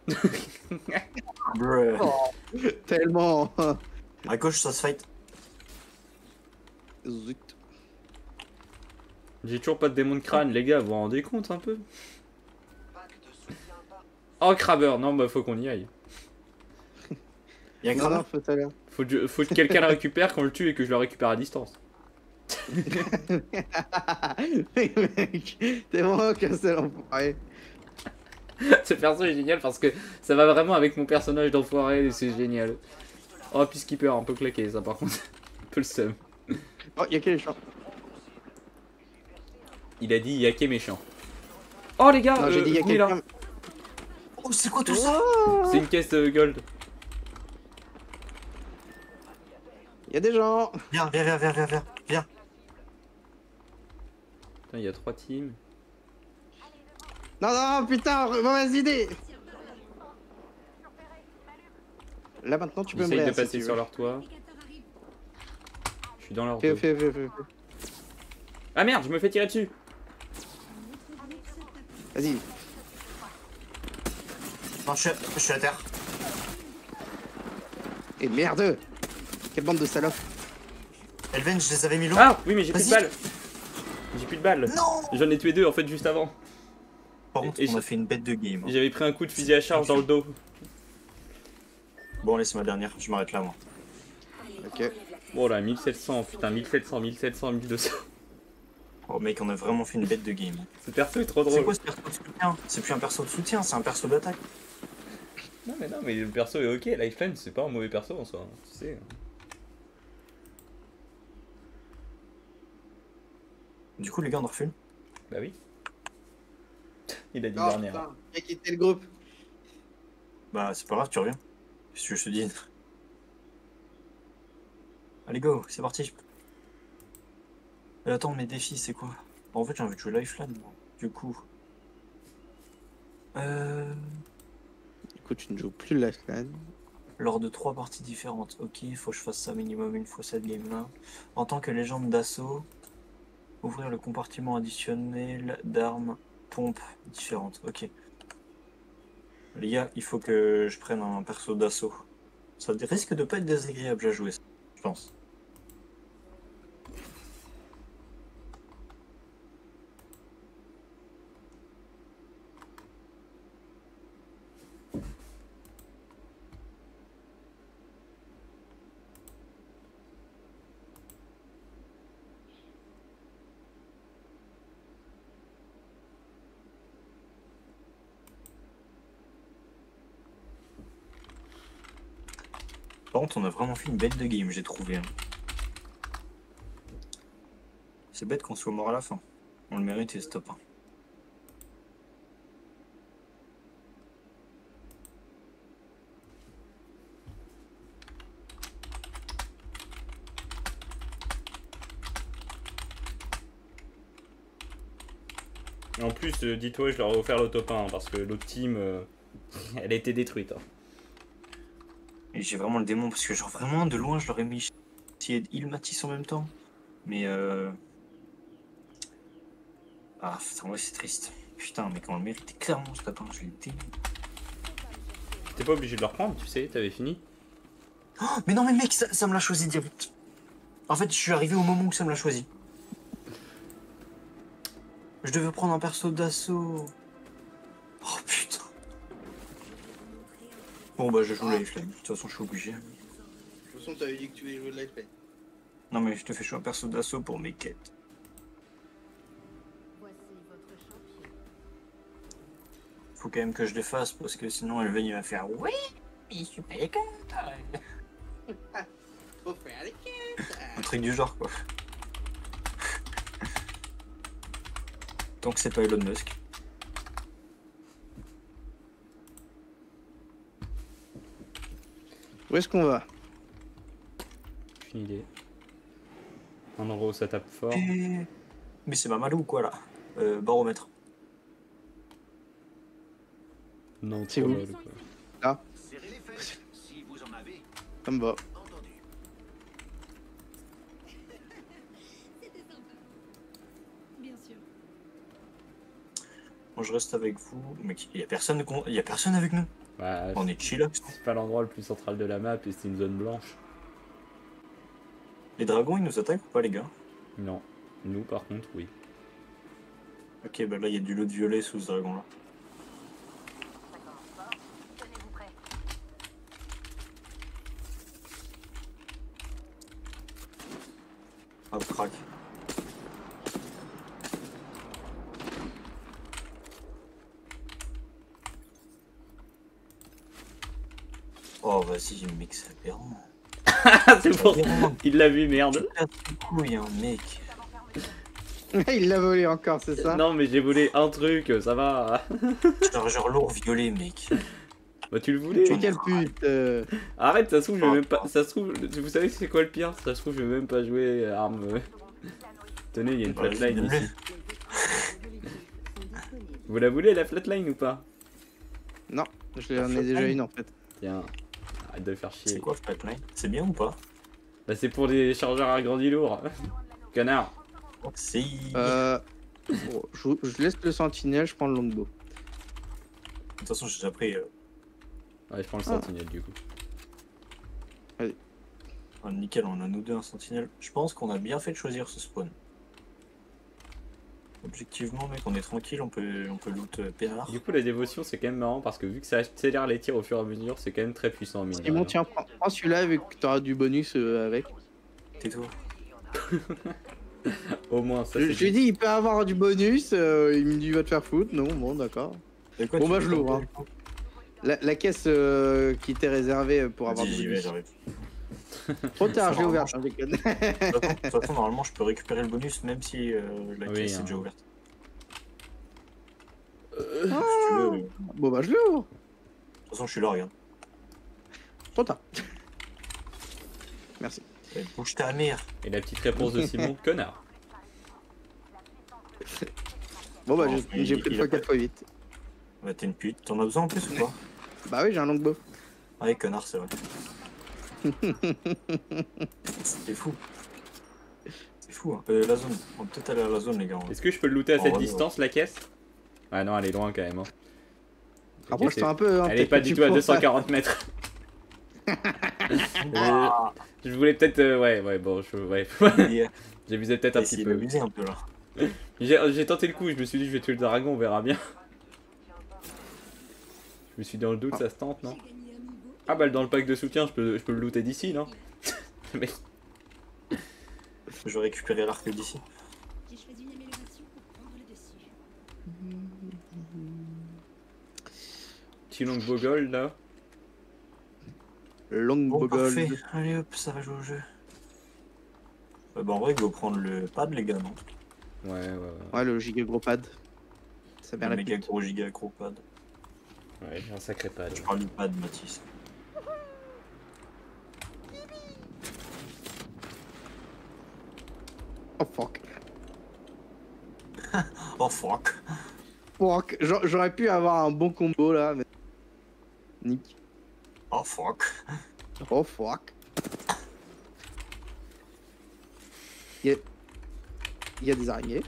Bruh. Tellement. À gauche ça se fight. Zut. J'ai toujours pas de démon de crâne, les gars, vous vous rendez compte un peu? Oh, crabbeur, non, bah faut qu'on y aille. Y'a un Non, non, grave. faut tout à l'heure. Faut que quelqu'un le récupère, qu'on le tue et que je le récupère à distance. Mais mec, t'es vraiment qu'un seul enfoiré. Ce perso est génial parce que ça va vraiment avec mon personnage d'enfoiré et c'est génial. Oh, Peacekeeper, un peu claqué ça par contre. Un peu le seum. Oh, y'a quel champ? Il a dit Yake méchant. Oh les gars, Non, j'ai dit y'a venez là. quelqu'un. Oh, c'est quoi tout ça? Oh, C'est une caisse gold. y'a des gens. Viens, viens, viens, viens, viens, viens, viens. Putain, il y a 3 teams. Non, non, putain, mauvaise idée. Là maintenant tu peux me J'essaye de réa, si passer tu sur veux. leur toit. Je suis dans leur Fais, dos. fais, fais, fais. Ah merde, je me fais tirer dessus. Vas-y. Non, je suis à terre. Et merde. Quelle bande de salopes. Elven, je les avais mis loin. Ah oui, mais j'ai plus de Vas-y. balles. J'ai plus de balles. Non. J'en ai tué 2 en fait juste avant. Par contre, Et on a fait une bête de game. Hein. J'avais pris un coup de fusil à charge dans le dos. Bon, allez, c'est ma dernière. Je m'arrête là, moi. Ok. Oh là, 1700, putain, 1700, 1700, 1200. Oh, mec, on a vraiment fait une bête de game. Ce perso est trop C'est drôle. quoi ce perso de soutien? C'est plus un perso de soutien, c'est un perso d'attaque. Non, mais le perso est ok. Lifeline, c'est pas un mauvais perso en soi. Tu sais. Du coup, les gars, on en refait une? Bah oui. Il a dit Oh dernière. putain, il a quitté le groupe. Bah, c'est pas grave, tu reviens. Qu'est-ce que je te dis? Allez, go, c'est parti. Attends, mes défis, c'est quoi? En fait, j'ai envie de jouer Lifeline, moi. Du coup. Écoute, tu ne joues plus Lifeline. Lors de 3 parties différentes. Ok, il faut que je fasse ça minimum une fois cette game-là. En tant que légende d'assaut, ouvrir le compartiment additionnel d'armes, pompes différentes. Ok. Les gars, il faut que je prenne un perso d'assaut. Ça risque de pas être désagréable à jouer, je pense. Par contre, on a vraiment fait une bête de game, j'ai trouvé. Hein. C'est bête qu'on soit mort à la fin. On le mérite et stop. Hein. Et en plus, dis-toi, je leur ai offert l'autopin hein, parce que l'autre team, elle a été détruite. Hein. Et j'ai vraiment le démon parce que genre vraiment de loin je l'aurais mis Ilmatis en même temps. Mais ah putain ouais c'est triste. Putain mais quand on le méritait clairement ce lapin, je l'ai démon. T'es pas obligé de le reprendre, tu sais, t'avais fini. Oh, mais non mais mec ça me l'a choisi direct. En fait je suis arrivé au moment où ça me l'a choisi. Je devais prendre un perso d'assaut. Oh putain. Bon bah je joue Lifeline, de toute façon je suis obligé. De toute façon, t'avais dit que tu voulais jouer de Lifeline. Non mais je te fais jouer un perso d'assaut pour mes quêtes. Voici votre champion. Faut quand même que je les fasse parce que sinon Elven il va faire oui, je suis pas les quêtes. Faut faire les quêtes. Un truc du genre quoi. Tant que c'est pas Elon Musk. Où est-ce qu'on va? Aucune idée. En gros, ça tape fort. Mais c'est Mamadou ou quoi là? Baromètre. Non, C'est trop où? lol, quoi. Là, Serrez les fesses, si vous en avez ça me va. entendu. C'était sympa. Bien sûr. Moi je reste avec vous. Mais il y a personne, il y a personne avec nous. Bah, On est chill. c'est pas l'endroit le plus central de la map et c'est une zone blanche. Les dragons ils nous attaquent ou pas les gars? Non. Nous, par contre, oui. Ok bah là il y a du lot de violet sous ce dragon là. Tenez-vous prêts. Ah crac. Oh, vas-y, mec, c'est aberrant. Ah, c'est pour... Aberrant. Il l'a vu, merde. Tu casses les couilles, hein, mec. Il l'a volé encore, c'est ça? Non, mais j'ai volé un truc, ça va. Chargeur lourd violet, mec. Bah, tu le voulais. Mais quelle pute Arrête, ça se trouve, je vais même pas. Ça se trouve, vous savez c'est quoi le pire? Ça se trouve, je vais même pas jouer arme. Tenez, il y a une flatline ici. Vous la voulez, la flatline ou pas? Non, j'en ai déjà une en fait. Tiens, arrête de faire chier. C'est quoi Flatline? C'est bien ou pas? Bah, c'est pour des chargeurs agrandis lourds. Connard. Si. Bon, je laisse le sentinelle, je prends le longbow. De toute façon, j'ai déjà pris. Ouais, je prends le sentinelle du coup. Ah, nickel, on a nous deux un sentinelle. Je pense qu'on a bien fait de choisir ce spawn. Objectivement, mec, on est tranquille, on peut loot peinard. Du coup, la dévotion, c'est quand même marrant parce que vu que ça accélère les tirs au fur et à mesure, c'est quand même très puissant. Mine de Simon, rien. tiens, prends celui-là vu que t'auras du bonus avec. Tais-toi. Au moins, ça Je c'est. lui ai dit, il peut avoir du bonus, il me dit, va te faire foutre. Non, bon, d'accord. Et quoi, Bon, tu bah, veux je l'ouvre, quoi, hein. du coup? La caisse qui était réservée pour avoir du Vas-y, j'y vais, bonus. j'arrive. Trop tard, je l'ai ouvert, Normalement, je déconne. De toute façon, normalement, je peux récupérer le bonus même si la Oui, caisse hein. est déjà ouverte. Ah, Si tu veux, de toute bon, bah, je l'ouvre. façon, je suis là, regarde. Trop tard. Merci. Bouge ta mère. Et la petite réponse de Simon, connard. Bon, bah, Bon, j'ai pris il le a pas- x4 x8. Ouais, t'es une pute. T'en as besoin en plus ou pas? Bah oui, j'ai un longbow. Ah, ouais, connard, c'est vrai. C'est fou. C'est fou, hein. La zone. On peut peut-être aller à la zone, les gars. Est-ce que je peux le looter à Oh, cette ouais, distance, la caisse? Ah non, elle est loin quand même. Hein. Rapproche-toi un peu. Hein, Elle est peut-être pas que du tu tout à pourras- 240 mètres. Ah, Je voulais peut-être. Ouais, bon, ouais. et, J'abusais peut-être un essayer petit peu. d'abuser un peu là. J'ai tenté le coup, je me suis dit, je vais tuer le dragon, on verra bien. Je me suis dit, dans le doute, ça se tente, non? Ah, bah, dans le pack de soutien, je peux le looter d'ici, non? Mais Je vais récupérer l'arc d'ici. J'ai choisi une amélioration pour prendre le dessus. petit longbow gold là. Longbow Bon, parfait. gold. Allez hop, ça va jouer au jeu. Bah, en vrai, il faut prendre le pad, les gars, non? Ouais. Ouais, le giga gros pad. Ça Le m'a la méga pute. gros giga gros pad. Ouais, un sacré pad. Je parle du pad, Mathis. Oh fuck. Oh fuck. Fuck. J'aurais pu avoir un bon combo là, mais. Nick. Oh fuck. Oh fuck. Il y a des araignées.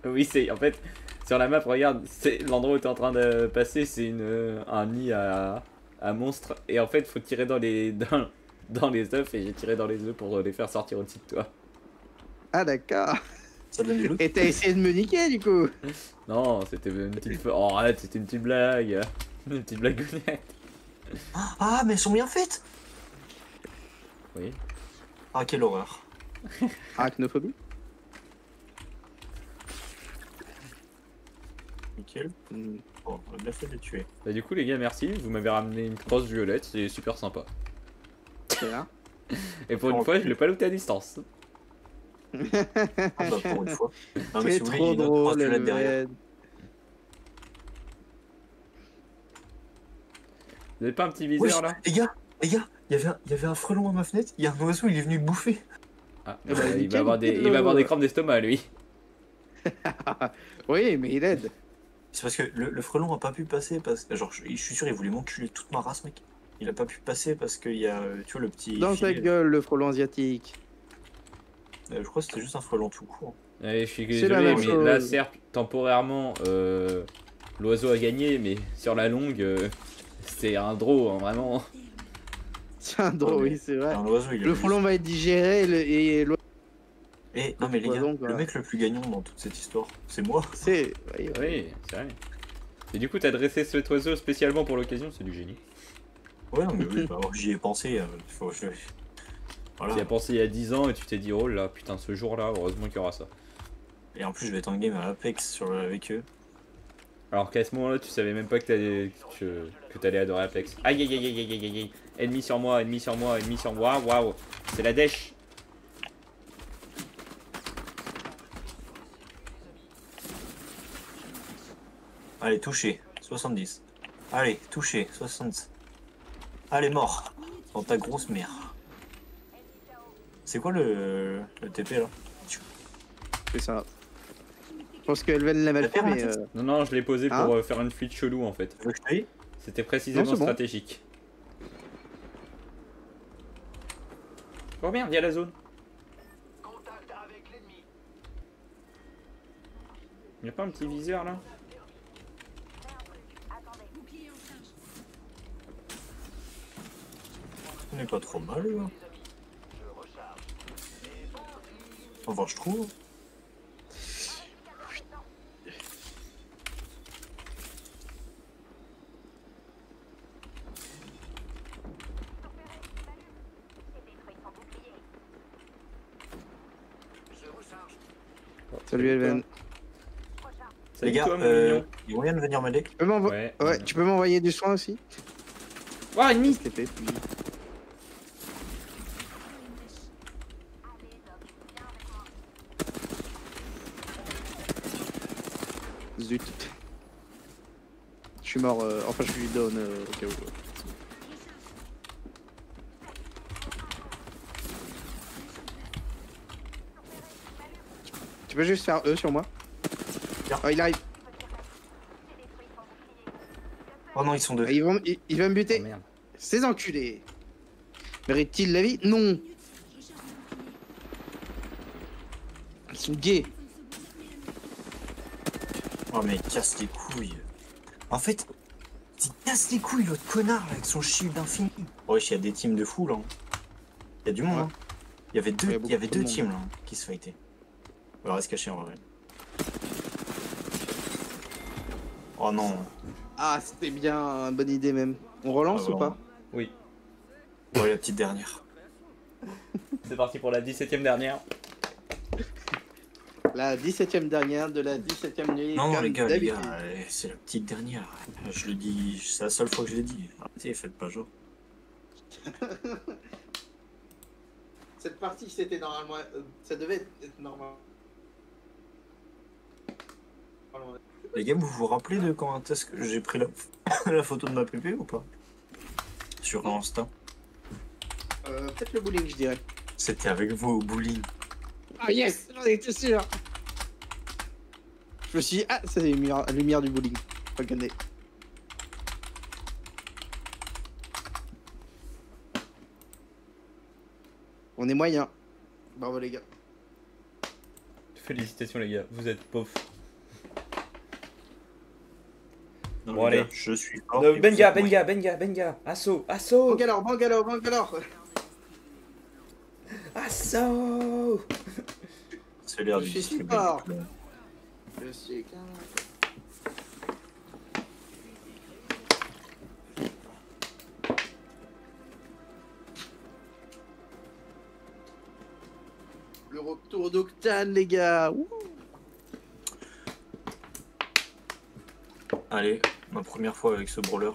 Oui, c'est en fait sur la map, regarde, c'est l'endroit où t'es en train de passer, c'est un nid à monstres et en fait faut tirer dans les dans les œufs et j'ai tiré dans les œufs pour les faire sortir au-dessus de toi. Ah d'accord. Ça donne des loots. Et t'as essayé de me niquer du coup. Non, c'était une petite oh arrête, c'était une petite blague. Une petite blagounette. Ah, mais elles sont bien faites. Oui. Ah, quelle horreur. Arachnophobie. Nickel. Hmm. Bon, on a bien fait de les tuer. Bah, du coup les gars, merci, vous m'avez ramené une crosse violette, c'est super sympa. C'est là. Et pour une fois, je l'ai pas looté à distance. Ah, bah, pour une fois. Non, mais C'est si vous voulez, il y a trop une autre crosse drôle. violette derrière. Ed. Vous avez pas un petit Oui, viseur là? les gars, il y avait un frelon à ma fenêtre, il y a un oiseau, il est venu me bouffer. Ah, Eh ben, il nickel, va avoir nickel, il va avoir le- des crampes d'estomac lui. Oui, mais il aide. C'est parce que le frelon a pas pu passer parce que, genre, je suis sûr, il voulait m'enculer toute ma race, mec. Il a pas pu passer parce qu'il y a, tu vois, le petit. Dans ta fil. gueule, le frelon asiatique. Je crois que c'était juste un frelon tout court. Allez, je suis C'est la désolé, même mais chose. là, certes, temporairement, l'oiseau a gagné, mais sur la longue, c'est un draw, hein, vraiment. C'est un drôle, mais- oui, c'est vrai. Un oiseau, il a Le juste- frelon va être digéré et l'oiseau, Eh, non mais les gars, poison, quoi. le mec le plus gagnant dans toute cette histoire, c'est moi. c'est. Oui, oui. Oui, c'est vrai. Et du coup, t'as dressé cet oiseau spécialement pour l'occasion, c'est du génie. Ouais, non mais oui, bah, j'y ai pensé. Voilà. Tu y as pensé il y a 10 ans et tu t'es dit, oh là, putain, ce jour-là, heureusement qu'il y aura ça. Et en plus, je vais être en game à Apex avec eux. Alors qu'à ce moment-là, tu savais même pas que t'allais adorer Apex. Aïe aïe aïe aïe aïe aïe aïe. Ennemi sur moi, ennemi sur moi, ennemi sur moi. Waouh. C'est la dèche. Allez, touché. 70. Allez, touché. 60. Allez, mort. Dans ta grosse mère. C'est quoi le TP là? C'est ça. Je pense que Elven l'a mal fait, mais. Non, non, je l'ai posé Hein pour faire une fuite chelou en fait. Tu veux que je t'aille? C'était précisément Non, c'est bon. stratégique. Oh merde, il y a la zone. Contact avec l'ennemi. Il y a pas un petit viseur là? Bouclier en charge. On est pas trop mal là. Enfin, je trouve. Salut Elven. Salut Les gars, toi mon mignon. il y a moyen de venir m'aider? Tu peux m'envoyer. Ouais. Ouais, tu peux m'envoyer du soin aussi? Ouah, ennemi! STP, puis. Zut. Je suis mort, enfin je suis down au cas où. Tu peux juste faire E sur moi? Bien. Oh, il arrive. Oh non, ils sont deux. Il va, il va me Oh buter. merde. Ces enculés. Mérite-t-il la vie? Non. Ils sont gays. Oh mais il casse les couilles. En fait, il casse les couilles l'autre connard là, avec son shield infini. Ouais, il y a des teams de fous là. Il y a du monde. Ouais. Hein. Il y avait deux, Ouais, il y avait beaucoup de deux teams monde. là qui se fightaient. On va rester caché en vrai. Oh non. Ah, c'était bien, une bonne idée même. On relance Ah, ou pas? Oui. Ouais, la petite dernière. C'est parti pour la 17ème dernière. La 17ème dernière de la 17ème nuit. Non, comme les gars, d'habitude. c'est la petite dernière. Je le dis, c'est la seule fois que je l'ai dit. Arrêtez, faites pas genre. Cette partie, c'était normalement. Ça devait être normal. Les gars, vous vous rappelez de quand est-ce que j'ai pris la, la photo de ma pépé ou pas? Sur Insta. Peut-être le bowling, je dirais. C'était avec vous au bowling. Ah yes, j'en étais sûr. Je me suis dit, ah, c'est la lumière du bowling. Regardez. On est moyen. Bravo les gars. Félicitations les gars, vous êtes pauvres. Non, Bon, les allez. gars, je suis fort. Benga, assaut, assaut, Bangalore, Bangalore, Bangalore. assaut. C'est l'air Je du suis distribuer fort. du club. Je suis qu'un- Le retour d'Octane, les gars. Ouh. Allez, ma première fois avec ce brawler.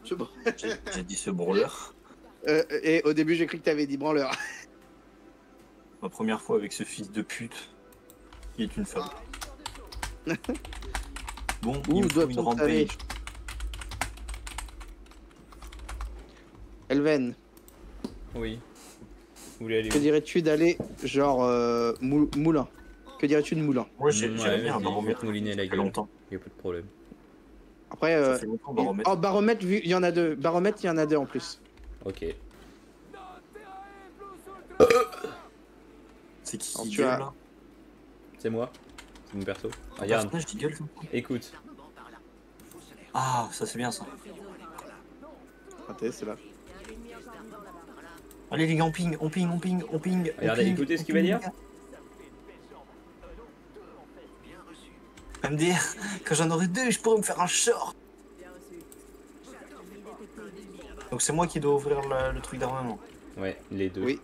Je- J'ai dit ce brawler. Et au début, j'ai cru que t'avais dit branleur. Ma première fois avec ce fils de pute. Il est une femme. Bon, Où il me faut une doit-on aller? rampage. Elven, Oui. Vous voulez aller que où? dirais-tu d'aller genre Moulin? Que dirais-tu de Moulin? Moi, j'aimerais bien un vas-y, je vais baromètre. te mouliner la Ça fait gueule. longtemps. Y'a pas de problème. Après, Ça fait longtemps, baromètre. oh, baromètre, il y en a deux. Baromètre, il y en a deux en plus. Ok. C'est qui Alors, qui tu gueule as- là? C'est moi. C'est mon perso. Un Regarde, personnage qui gueule. écoute. Ah, ça c'est bien ça. Attends, c'est là. Allez les gars, on ping, on ping, on ping, on ping. on Regardez, ping, écoutez ce on qu'il va ping, dire. les gars. MDR, quand j'en aurai deux, je pourrais me faire un short. Donc c'est moi qui dois ouvrir le truc d'armement. Ouais, les deux. Oui.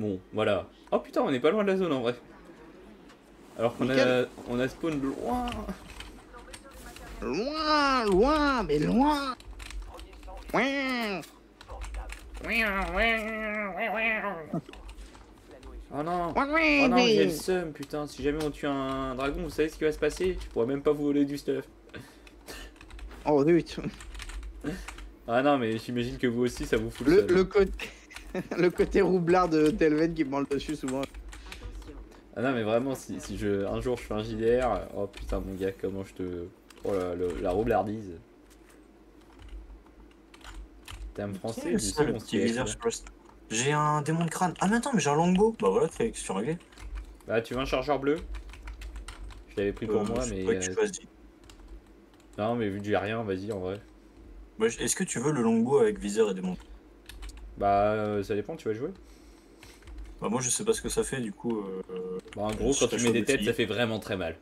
Bon, voilà. Oh putain, on est pas loin de la zone en vrai. Alors qu'on Nickel. on a spawn loin. Loin, loin, mais loin. Ouais. Oh non. Ouais, ouais, Oh non, mais- j'ai le seum, putain. Si jamais on tue un dragon, vous savez ce qui va se passer? Je pourrais même pas vous voler du stuff. Oh zut. Ah non, mais j'imagine que vous aussi, ça vous fout le seum. Le côté... le côté roublard de Telven qui me branle dessus souvent. Ah non, mais vraiment, si un jour je fais un JDR, oh putain, mon gars, comment je te. Oh la roublardise. Terme français, Quel je ça, sais le mon petit style. viseur sur le... J'ai un démon de crâne. Ah mais attends, mais j'ai un longbow. Bah voilà, c'est réglé. Bah, tu veux un chargeur bleu? Je l'avais pris pour moi, c'est mais. toi qui choisis. Non, mais vu que j'ai rien, vas-y en vrai. Bah, est-ce que tu veux le longbow avec viseur et démon? Bah, ça dépend, tu vas jouer. Bah moi je sais pas ce que ça fait du coup. Bah, en gros, je quand serais tu mets chaud des têtes, d'essayer. ça fait vraiment très mal.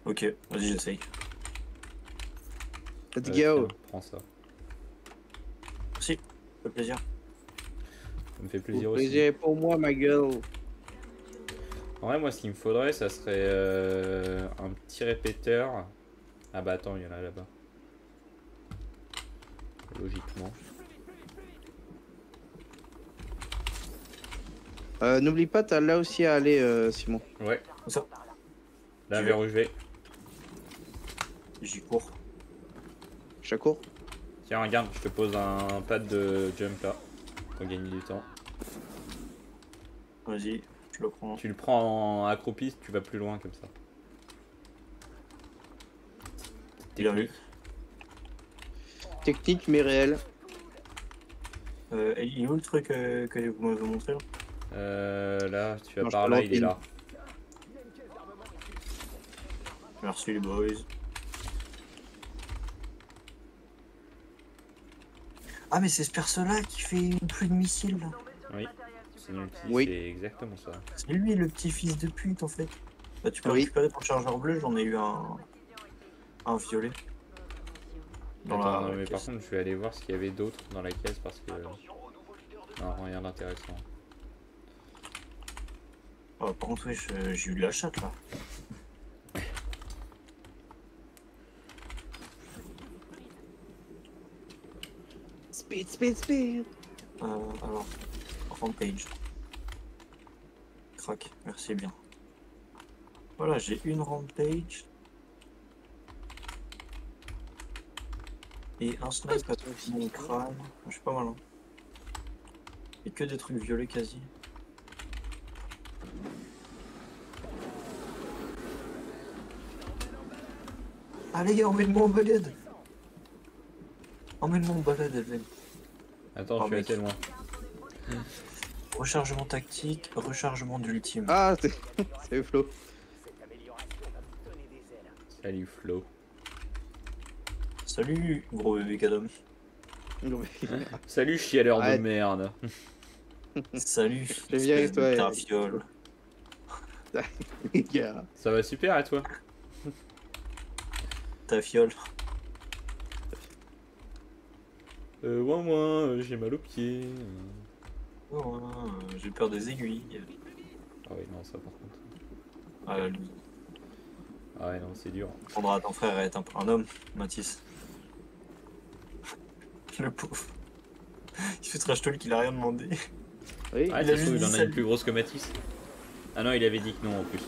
Ok, vas-y j'essaye. Let's go. Tiens, prends ça. Merci, ça fait plaisir. Ça me fait plaisir Pour aussi. plaisir pour moi, ma gueule. En vrai, moi, ce qu'il me faudrait, ça serait un petit répéteur. Ah bah attends, il y en a là-bas. Logiquement. N'oublie pas, t'as là aussi à aller, Simon. Ouais. Comme ça, Là, J'y vers où je vais. j'y cours. Chacour. Tiens, regarde, je te pose un pad de jump là. Pour gagner du temps. Vas-y, je le prends. Tu le prends en accroupi, tu vas plus loin comme ça. Bien vu. Technique mais réel. Il est où le truc que vous m'avez montré là? Là, tu vas Non, je par te là, il est l'empile. là. Merci les boys. Ah mais c'est ce perso là qui fait une pluie de missiles là. Oui, c'est nul, Oui. c'est exactement ça. C'est lui le petit fils de pute en fait. Bah tu peux Oui. récupérer ton chargeur bleu, j'en ai eu un violet. Dans Attends, la non, mais par caisse. contre, je vais aller voir ce qu'il y avait d'autre dans la caisse parce que. Non, rien d'intéressant. Oh, par contre oui, j'ai eu de la chatte là. Speed, speed, speed. Alors, rampage. Crac, merci bien. Voilà, j'ai une rampage. Et un snipe à tout mon crâne. Je suis pas mal. Hein. Et que des trucs violets quasi. Ah les gars, emmène-moi en balade. Emmène-moi en balade, Elven. Attends, Oh, je suis mec. assez loin. Rechargement tactique, rechargement d'ultime. Ah, c'est c'est Flo. Salut Flo. Salut, gros bébé cadom. Salut chialeur de Arrête. merde. Salut, Je viens avec espèce toi, de Eric. carfiole. Les gars. Ça va super et toi? Ta fiole. J'ai mal aux pieds. Oh, j'ai peur des aiguilles. Ah oui, non, ça par contre. Ah, lui, Ah ouais, non, c'est dur. prendra ton frère à être un homme, Mathis. Le pauvre. Il fait trash talk, il a rien demandé. Oui. Ah, Il ça a se trouve, juste il en dit a ça. une plus grosse que Matisse. Ah non, il avait dit que non en plus.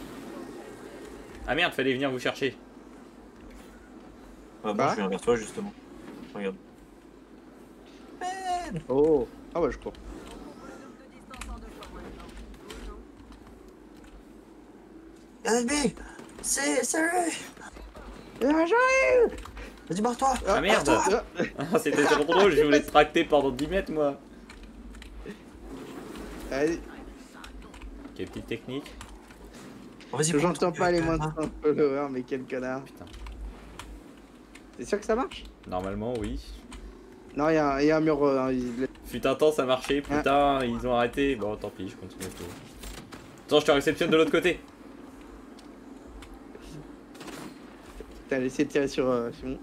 Ah merde, fallait venir vous chercher. Ah bon, Ah. je viens vers toi justement. Regarde. Oh. Ah ouais, je crois. LB, c'est lui. Ah, j'arrive. Vas-y, barre-toi. Ah merde. Ah, Ah, c'était trop drôle, je voulais te tracter pendant 10 mètres moi. allez, Quelle petite technique. Oh, vas-y, prends le j'entends truc, pas les ah, moins de 100 followers, mais quel connard. Putain. T'es sûr que ça marche? Normalement, oui. Non, il y a un mur. Fut un temps, ça marchait. Putain, ils ont arrêté. Bon, tant pis, je continue. Attends, je te réceptionne de l'autre côté. T'as laissé tirer sur Simon.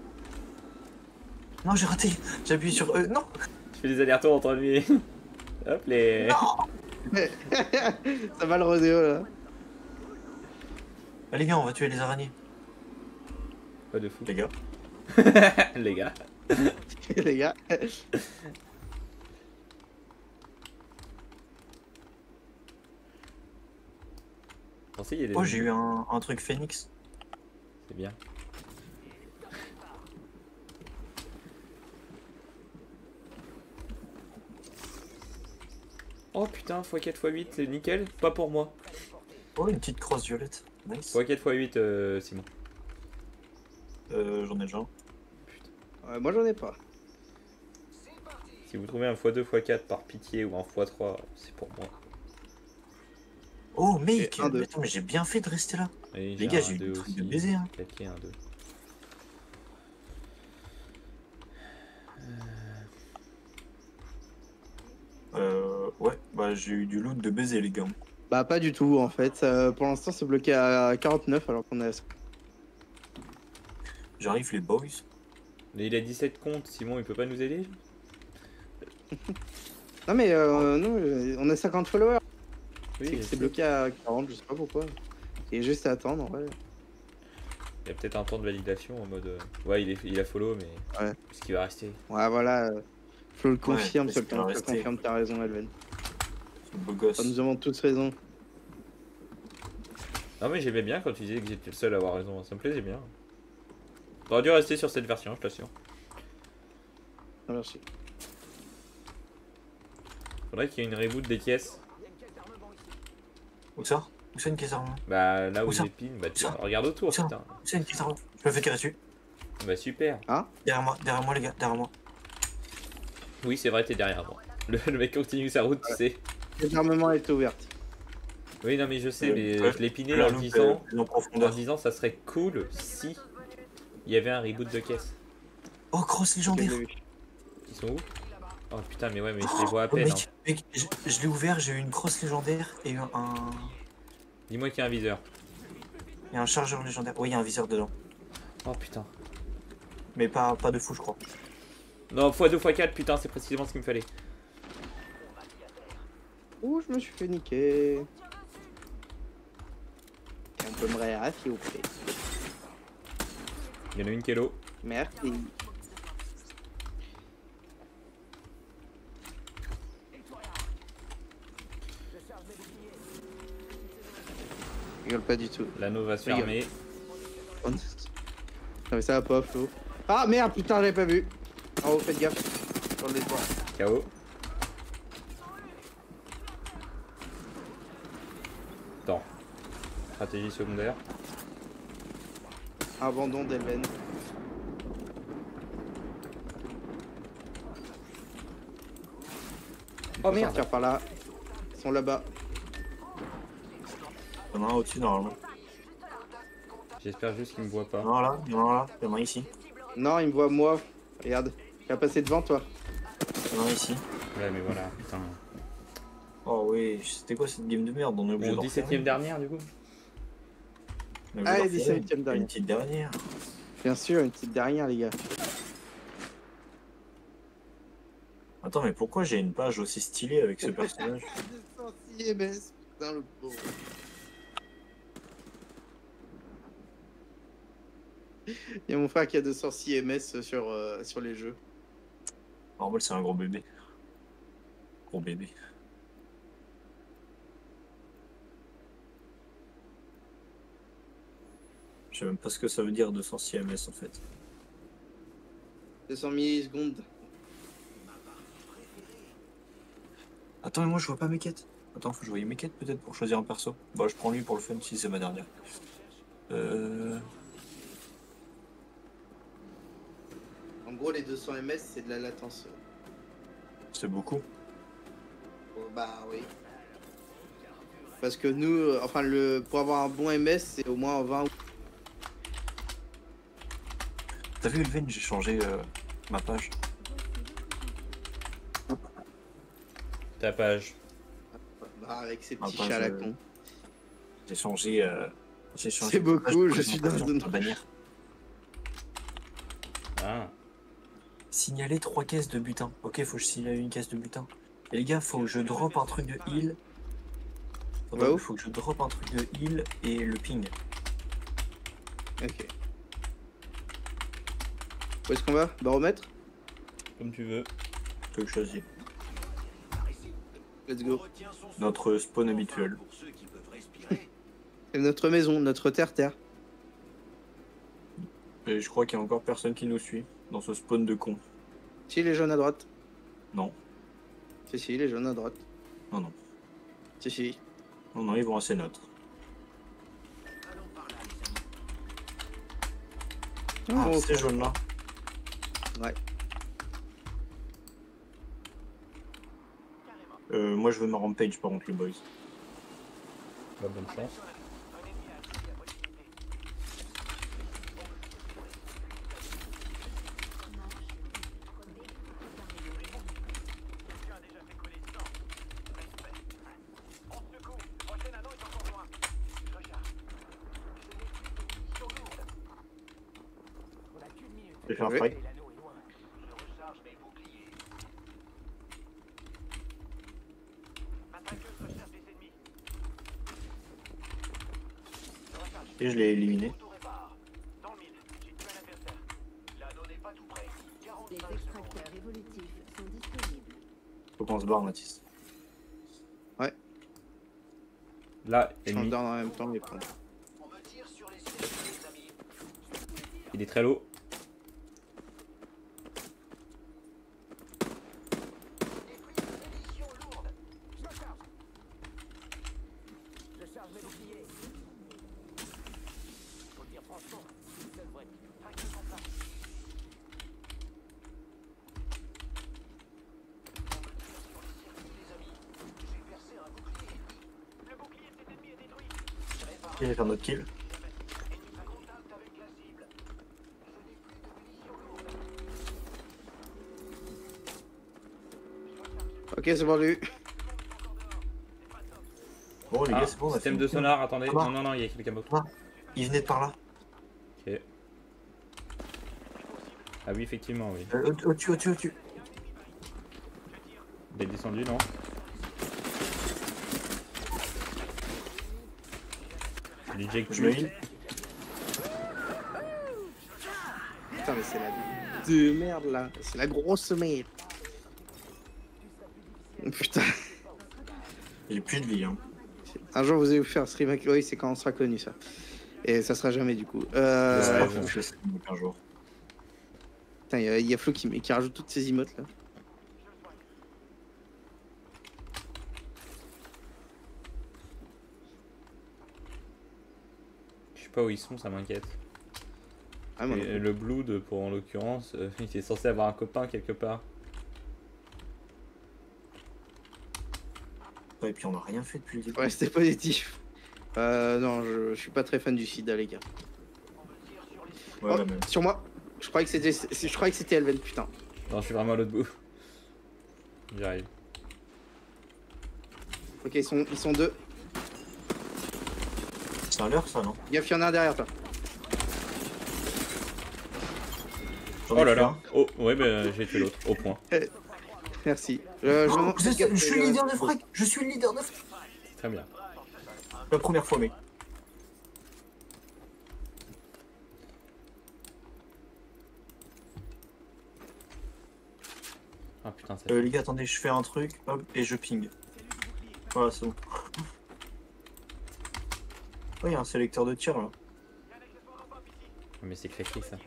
Non, j'ai raté. J'ai appuyé sur E. Non. Je fais des allers-retours entre lui. Hop les. Non. Ça va le rodéo là. Ah, les gars, on va tuer les araignées. Pas de fou. Les gars. Les gars. Les gars. Pensez, il y a des Oh, j'ai eu un truc phoenix. C'est bien. Oh putain, x4 x8, c'est nickel. Pas pour moi. Oh, une petite crosse violette. Nice. x4 x8, Simon. J'en ai déjà un. Ouais, moi j'en ai pas. Si vous trouvez un x2 x4 par pitié ou un x3, c'est pour moi. Oh, mec, Et un, deux. attends, mais j'ai bien fait de rester là. Et Les gars, un j'ai eu deux des trucs aussi. de baiser, hein. Claqué un 2. Ouais, bah j'ai eu du loot de baiser, les gars. Bah pas du tout en fait. Pour l'instant c'est bloqué à 49 alors qu'on est à... J'arrive, les boys. Mais il a 17 comptes, Simon, il peut pas nous aider? Non mais non, on a 50 followers. Oui, C'est que c'est bloqué à 40, je sais pas pourquoi. Il est juste à attendre en vrai. il y a peut-être un temps de validation en mode. Ouais, il a follow, mais. Ouais. Est-ce qu'il va rester? Ouais voilà. Flo le confirme, Ouais, seul parce qu'il va qui rester. confirme t'as raison Elven. Ce beau gosse. Ça nous avons tous raison. Non, mais j'aimais bien quand tu disais que j'étais le seul à avoir raison, ça me plaisait bien. T'aurais dû rester sur cette version, je t'assure. Ah, merci. Faudrait qu'il y ait une reboot des caisses. Où ça? Où c'est une caisse d'armes? Bah là où Où ça? j'ai pin, bah tu ça? regarde autour, Où ça? putain. Où c'est une caisse d'armes? Je me fais tirer dessus. Bah super. Derrière moi, les gars, derrière moi. Oui, c'est vrai, t'es derrière moi. Le mec continue sa route, tu sais. L'armement est ouverte. Oui, non, mais je sais, mais Ouais. je l'ai piné La en loupe, disant. plus en En profondeur. disant, ça serait cool si il y avait un reboot de caisse. Oh, crosse Je légendaire. l'ai vu. Ils sont où? Oh putain, mais ouais, mais je les vois à Oh, peine. mec, mec, je l'ai ouvert, j'ai eu une crosse légendaire et Dis-moi qu'il y a un viseur. un chargeur légendaire. Oui, il y a un viseur dedans. Oh putain. Mais pas de fou, je crois. Non, x2 x4, putain, c'est précisément ce qu'il me fallait. Ouh, je me suis fait niquer. On peut me réarrêter s'il vous plaît. Il y en a une qui est low. Merci. Je rigole pas du tout. L'anneau va se Rigole. fermer. Non mais ça va pas, Flo. Ah merde, putain, j'avais pas vu. Oh, faites gaffe. Sur le toit. KO. Attends. Stratégie secondaire. Abandon d'Elven. Oh Merde, merde. tiens par là. Ils sont là-bas. Il y en a un au-dessus, normalement. J'espère juste qu'il me voit Il y pas. en a un là, il y en a un là, il y en a un ici. Non, il me voit moi. Regarde. Il va passer devant toi. Il y en a un ici. Ouais, mais voilà, putain. Oh oui, c'était quoi cette game de merde? On est obligé Bon, de refaire 17ème une. dernière du coup. On est obligé de Allez, refaire 17e une. dernière. Une petite dernière. Bien sûr, une petite derrière, les gars. Attends, mais pourquoi j'ai une page aussi stylée avec ce personnage? Putain, le pauvre. Il y a mon frère qui a 206 MS sur les jeux. Normal, c'est un gros bébé. Gros bébé. Je sais même pas ce que ça veut dire 206 ms en fait. 200 millisecondes. Attends, mais moi je vois pas mes quêtes. Attends, faut que je voie mes quêtes peut-être pour choisir un perso. Bah, je prends lui pour le fun si c'est ma dernière. En gros, les 200 ms, c'est de la latence. C'est beaucoup. Oh, bah oui. Parce que nous, enfin, pour avoir un bon ms, c'est au moins 20 ou... T'as vu Elven, j'ai changé ma page. Ta page. Bah, avec ces Ah, petits page, chats à la con. J'ai changé. C'est beaucoup, je suis dans une bannière. Ah. Signaler 3 caisses de butin. Ok, faut que je signale une caisse de butin. Et les gars, faut que je drop un truc de heal Attends, Va où? il faut que je drop un truc de heal et le ping. Ok. Où est-ce qu'on va? Baromètre? Comme tu veux. Que je choisis. Let's go. Notre spawn habituel. C'est notre maison, notre terre-terre. Et je crois qu'il y a encore personne qui nous suit dans ce spawn de con. Si, les jaunes à droite. Non, Si, les jaunes à droite. non, non. Si. Non, non, ils vont assez neutres. Ah, Oh, ces jaunes là. Ouais. Moi je veux ma rampage par contre les boys. Bah, bonne chance. J'ai fait un Oui. fight. Et je l'ai éliminé. Des extracteurs évolutifs sont disponibles. Faut qu'on se barre, Mathis. Là, Je ennemi. donne en même temps les points. Il est très low. Et j'ai fait un autre kill. Ok, c'est vendu. Bon les Ah, gars, c'est bon, on a système fait de une kill. sonar, attendez. Ah bah. Non, il y a quelqu'un d'autre. Ah. Il venait de par là. Ok. Ah oui, effectivement, oui. Au-dessus. Il est descendu, non? Du Jake Je le Plus. heal. Putain, mais c'est la de merde là. C'est la grosse merde. Putain. J'ai plus de vie, hein. Un jour, vous allez vous faire stream avec Loïc, c'est quand on sera connu ça. Et ça sera jamais du coup. J'espère ouais. qu'on fait ça un jour. Putain, il y a Flo qui rajoute toutes ces emotes là. Je sais pas où ils sont, ça m'inquiète. Ah, moi, non Et plus. le Blood, pour en l'occurrence, il est censé avoir un copain quelque part. Ouais, et puis on a rien fait depuis le début. Restez positif. Non, je suis pas très fan du sida, les gars. Ouais, Oh, la même. sur moi. Je croyais que c'était Elven, putain. Non, je suis vraiment à l'autre bout. J'arrive. Ok, ils sont deux. C'est un leurre ça, non? Gaffe, il y en a un derrière toi. J'en ai Oh là tué là. un. Oh, ouais, bah j'ai tué l'autre, au point. Merci. Oh, je suis le leader de frag. Je suis le leader de frag. Très bien. La première fois, mec. Ah putain, ça Les gars, attendez, je fais un truc, hop, et je ping. Voilà, c'est bon. Oh, il y a un sélecteur de tir là. Mais c'est craqué ça.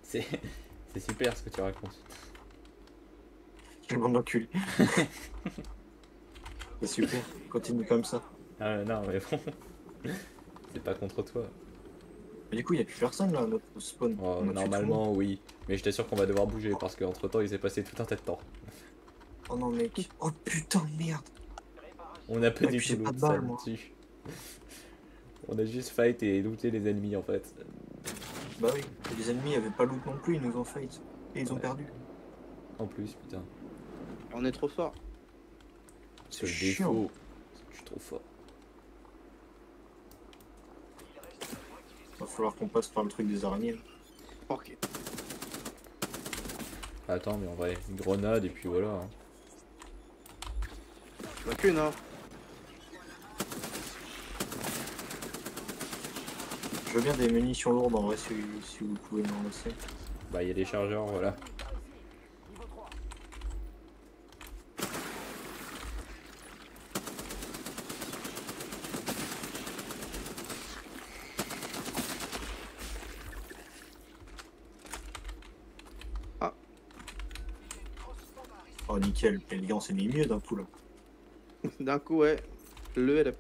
c'est super ce que tu racontes. Quel bande d'enculé. C'est super, continue comme ça. Ah non, mais bon. C'est pas contre toi. Mais du coup, il n'y a plus personne là, à notre spawn. Oh, On a tué normalement, oui. Mais je t'assure qu'on va devoir bouger parce qu'entre temps, il s'est passé tout un tas de temps. tout le monde. Oh non, mec. Oh putain, merde. On a pas Ouais, du puis tout j'ai pas loot de ça balles, moi. là-dessus. On a juste fight et looté les ennemis en fait. Bah oui, les ennemis avaient pas loot non plus, ils nous ont fight. Et ils ont Ouais. perdu. En plus, putain. On est trop fort. Ce C'est défaut. chiant. Je suis trop fort. Va falloir qu'on passe par le truc des araignées. Ok. Attends, mais en vrai, une grenade et puis voilà. Hein. Pas qu'une, hein. Je veux bien des munitions lourdes en vrai si vous pouvez m'en laisser. Bah, il y a des chargeurs, voilà. Oh nickel, les gars on s'est mis mieux d'un coup là. D'un coup, ouais. Le LP.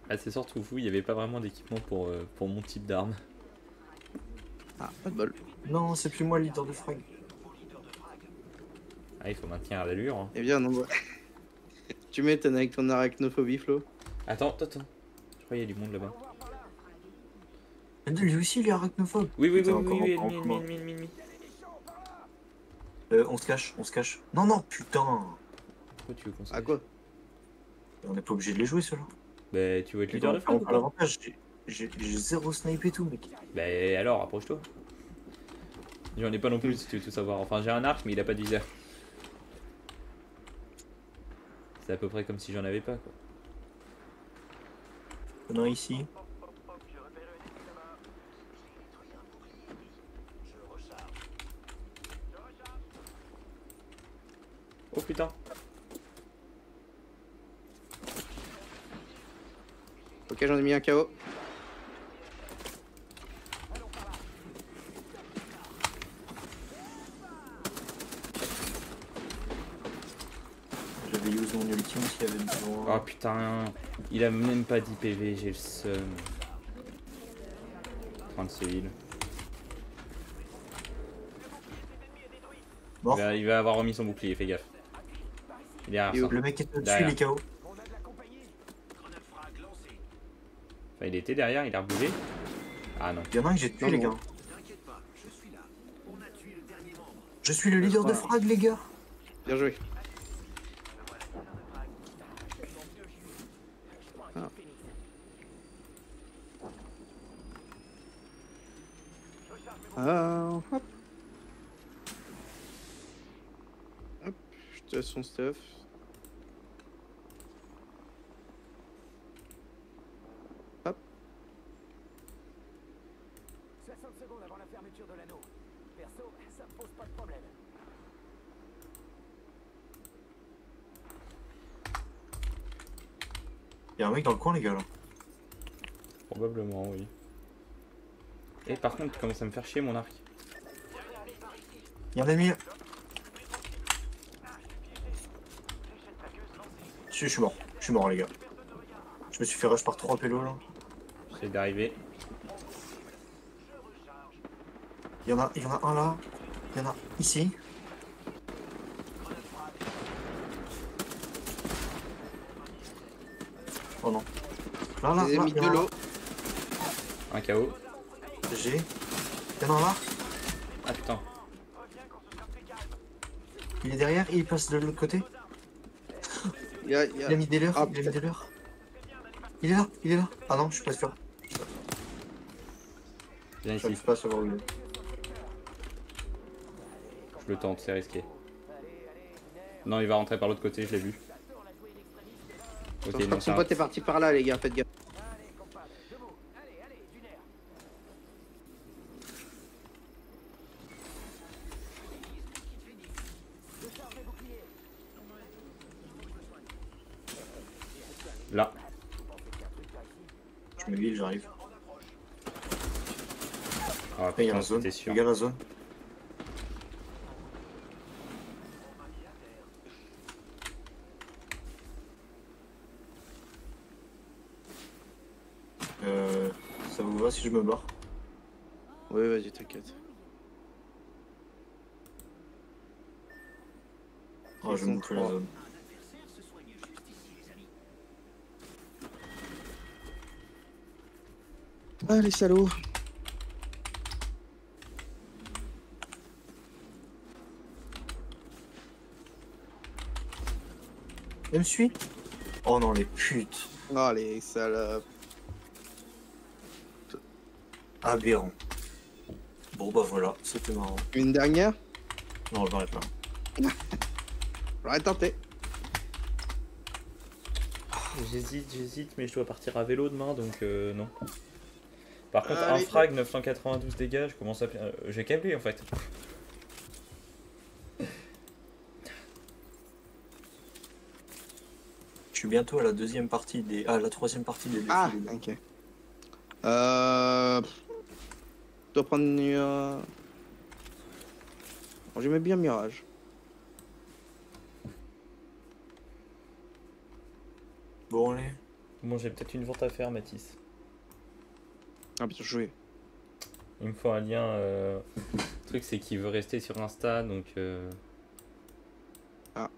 Ah, c'est surtout fou, il n'y avait pas vraiment d'équipement pour mon type d'arme. Ah, pas de bol. Non, c'est plus moi le leader de frag. Ah, il faut maintenir l'allure. Hein. Eh bien, non, ouais. Tu m'étonnes avec ton arachnophobie, Flo. Attends. Je crois qu'il y a du monde là-bas. Lui aussi il est arachnophobe. Oui, Putain, encore ennemi. On se cache. Non, putain. Pourquoi tu veux qu'on se À cache? quoi? On n'est pas obligé de les jouer ceux-là. Bah, tu veux être leader de frag ou À pas? l'avantage, j'ai zéro snipe et tout, mec. Bah, alors, approche-toi. J'en ai pas non plus si tu veux tout savoir. Enfin, j'ai un arc, mais il a pas de viseur. C'est à peu près comme si j'en avais pas, quoi. On a ici. Oh putain. Ok, j'en ai mis un KO. J'avais usé mon ultime s'il y avait besoin. Oh putain. Il a même pas d'IPV, j'ai le seum. Train de se heal. Mort. Il va avoir remis son bouclier, fais gaffe. Il est derrière ça. Le mec est au-dessus, Derrière. il est KO. Enfin, il était derrière, il a rebougé. Ah non. Il y en a un que j'ai tué, Non, les non. gars. Je suis le leader de frag, les gars. Bien joué. Ah. Hop. Hop, je te laisse son stuff. Hop. 60 secondes avant la fermeture de l'anneau. Perso, ça me pose pas de problème. Il y a un mec dans le coin, les gars, là. Probablement, oui. Et par contre, tu commences à me faire chier mon arc. Il y en a mis. Je suis mort. Je suis mort, les gars. Je me suis fait rush par 3 pélos, là. J'essaie d'arriver. Il y en a un là. Il y en a ici. Oh non. Là, J'ai mis il y en de a l'eau. Un KO. J'ai. Il y en a un là. Ah putain. Il est derrière et il passe de l'autre côté. Il Il a mis des leurres. Ah, Il a mis des leurres. Il est là. Ah non, je suis pas sûr. Viens ici. J'arrive pas à savoir où il est. Je le tente, c'est risqué. Non, il va rentrer par l'autre côté, je l'ai vu. Ok, Je crois non, que son pote est parti par là, les gars, faites gaffe. Là. Je me heal, j'arrive. Ah Il y a putain, la zone. c'était sûr. Regarde la zone. Ça vous va si je me barre? Oui, vas-y, t'inquiète. Oh, je vais montrer la zone. Ah, les salauds. Elle me suit? Oh non, les putes. Oh, les salopes. Aberrant. Bon bah voilà, c'était marrant. Une dernière? Non, je m'arrête là. J'aurais tenté. J'hésite, mais je dois partir à vélo demain, donc non. Par contre, un Allez. frag, 992 dégâts, je commence à... J'ai câblé en fait. Je suis bientôt à la deuxième partie des. Ah, la troisième partie des défis. Ah, des gars. ok. Je dois prendre une. Bon, j'aimais bien Mirage. Bon, allez. Bon, j'ai peut-être une vente à faire, Mathis. Ah, bien joué. Il me faut un lien. Le truc, c'est qu'il veut rester sur Insta, donc. Ah.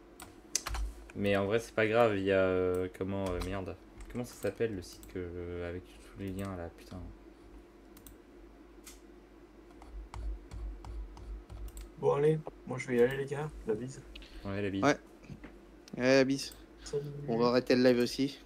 Mais en vrai, c'est pas grave. Il y a comment merde. Comment ça s'appelle le site avec tous les liens là, putain. Bon, allez. Moi, je vais y aller, les gars. La bise. Ouais, la bise. Ouais. Bis. Salut. On va arrêter le live aussi.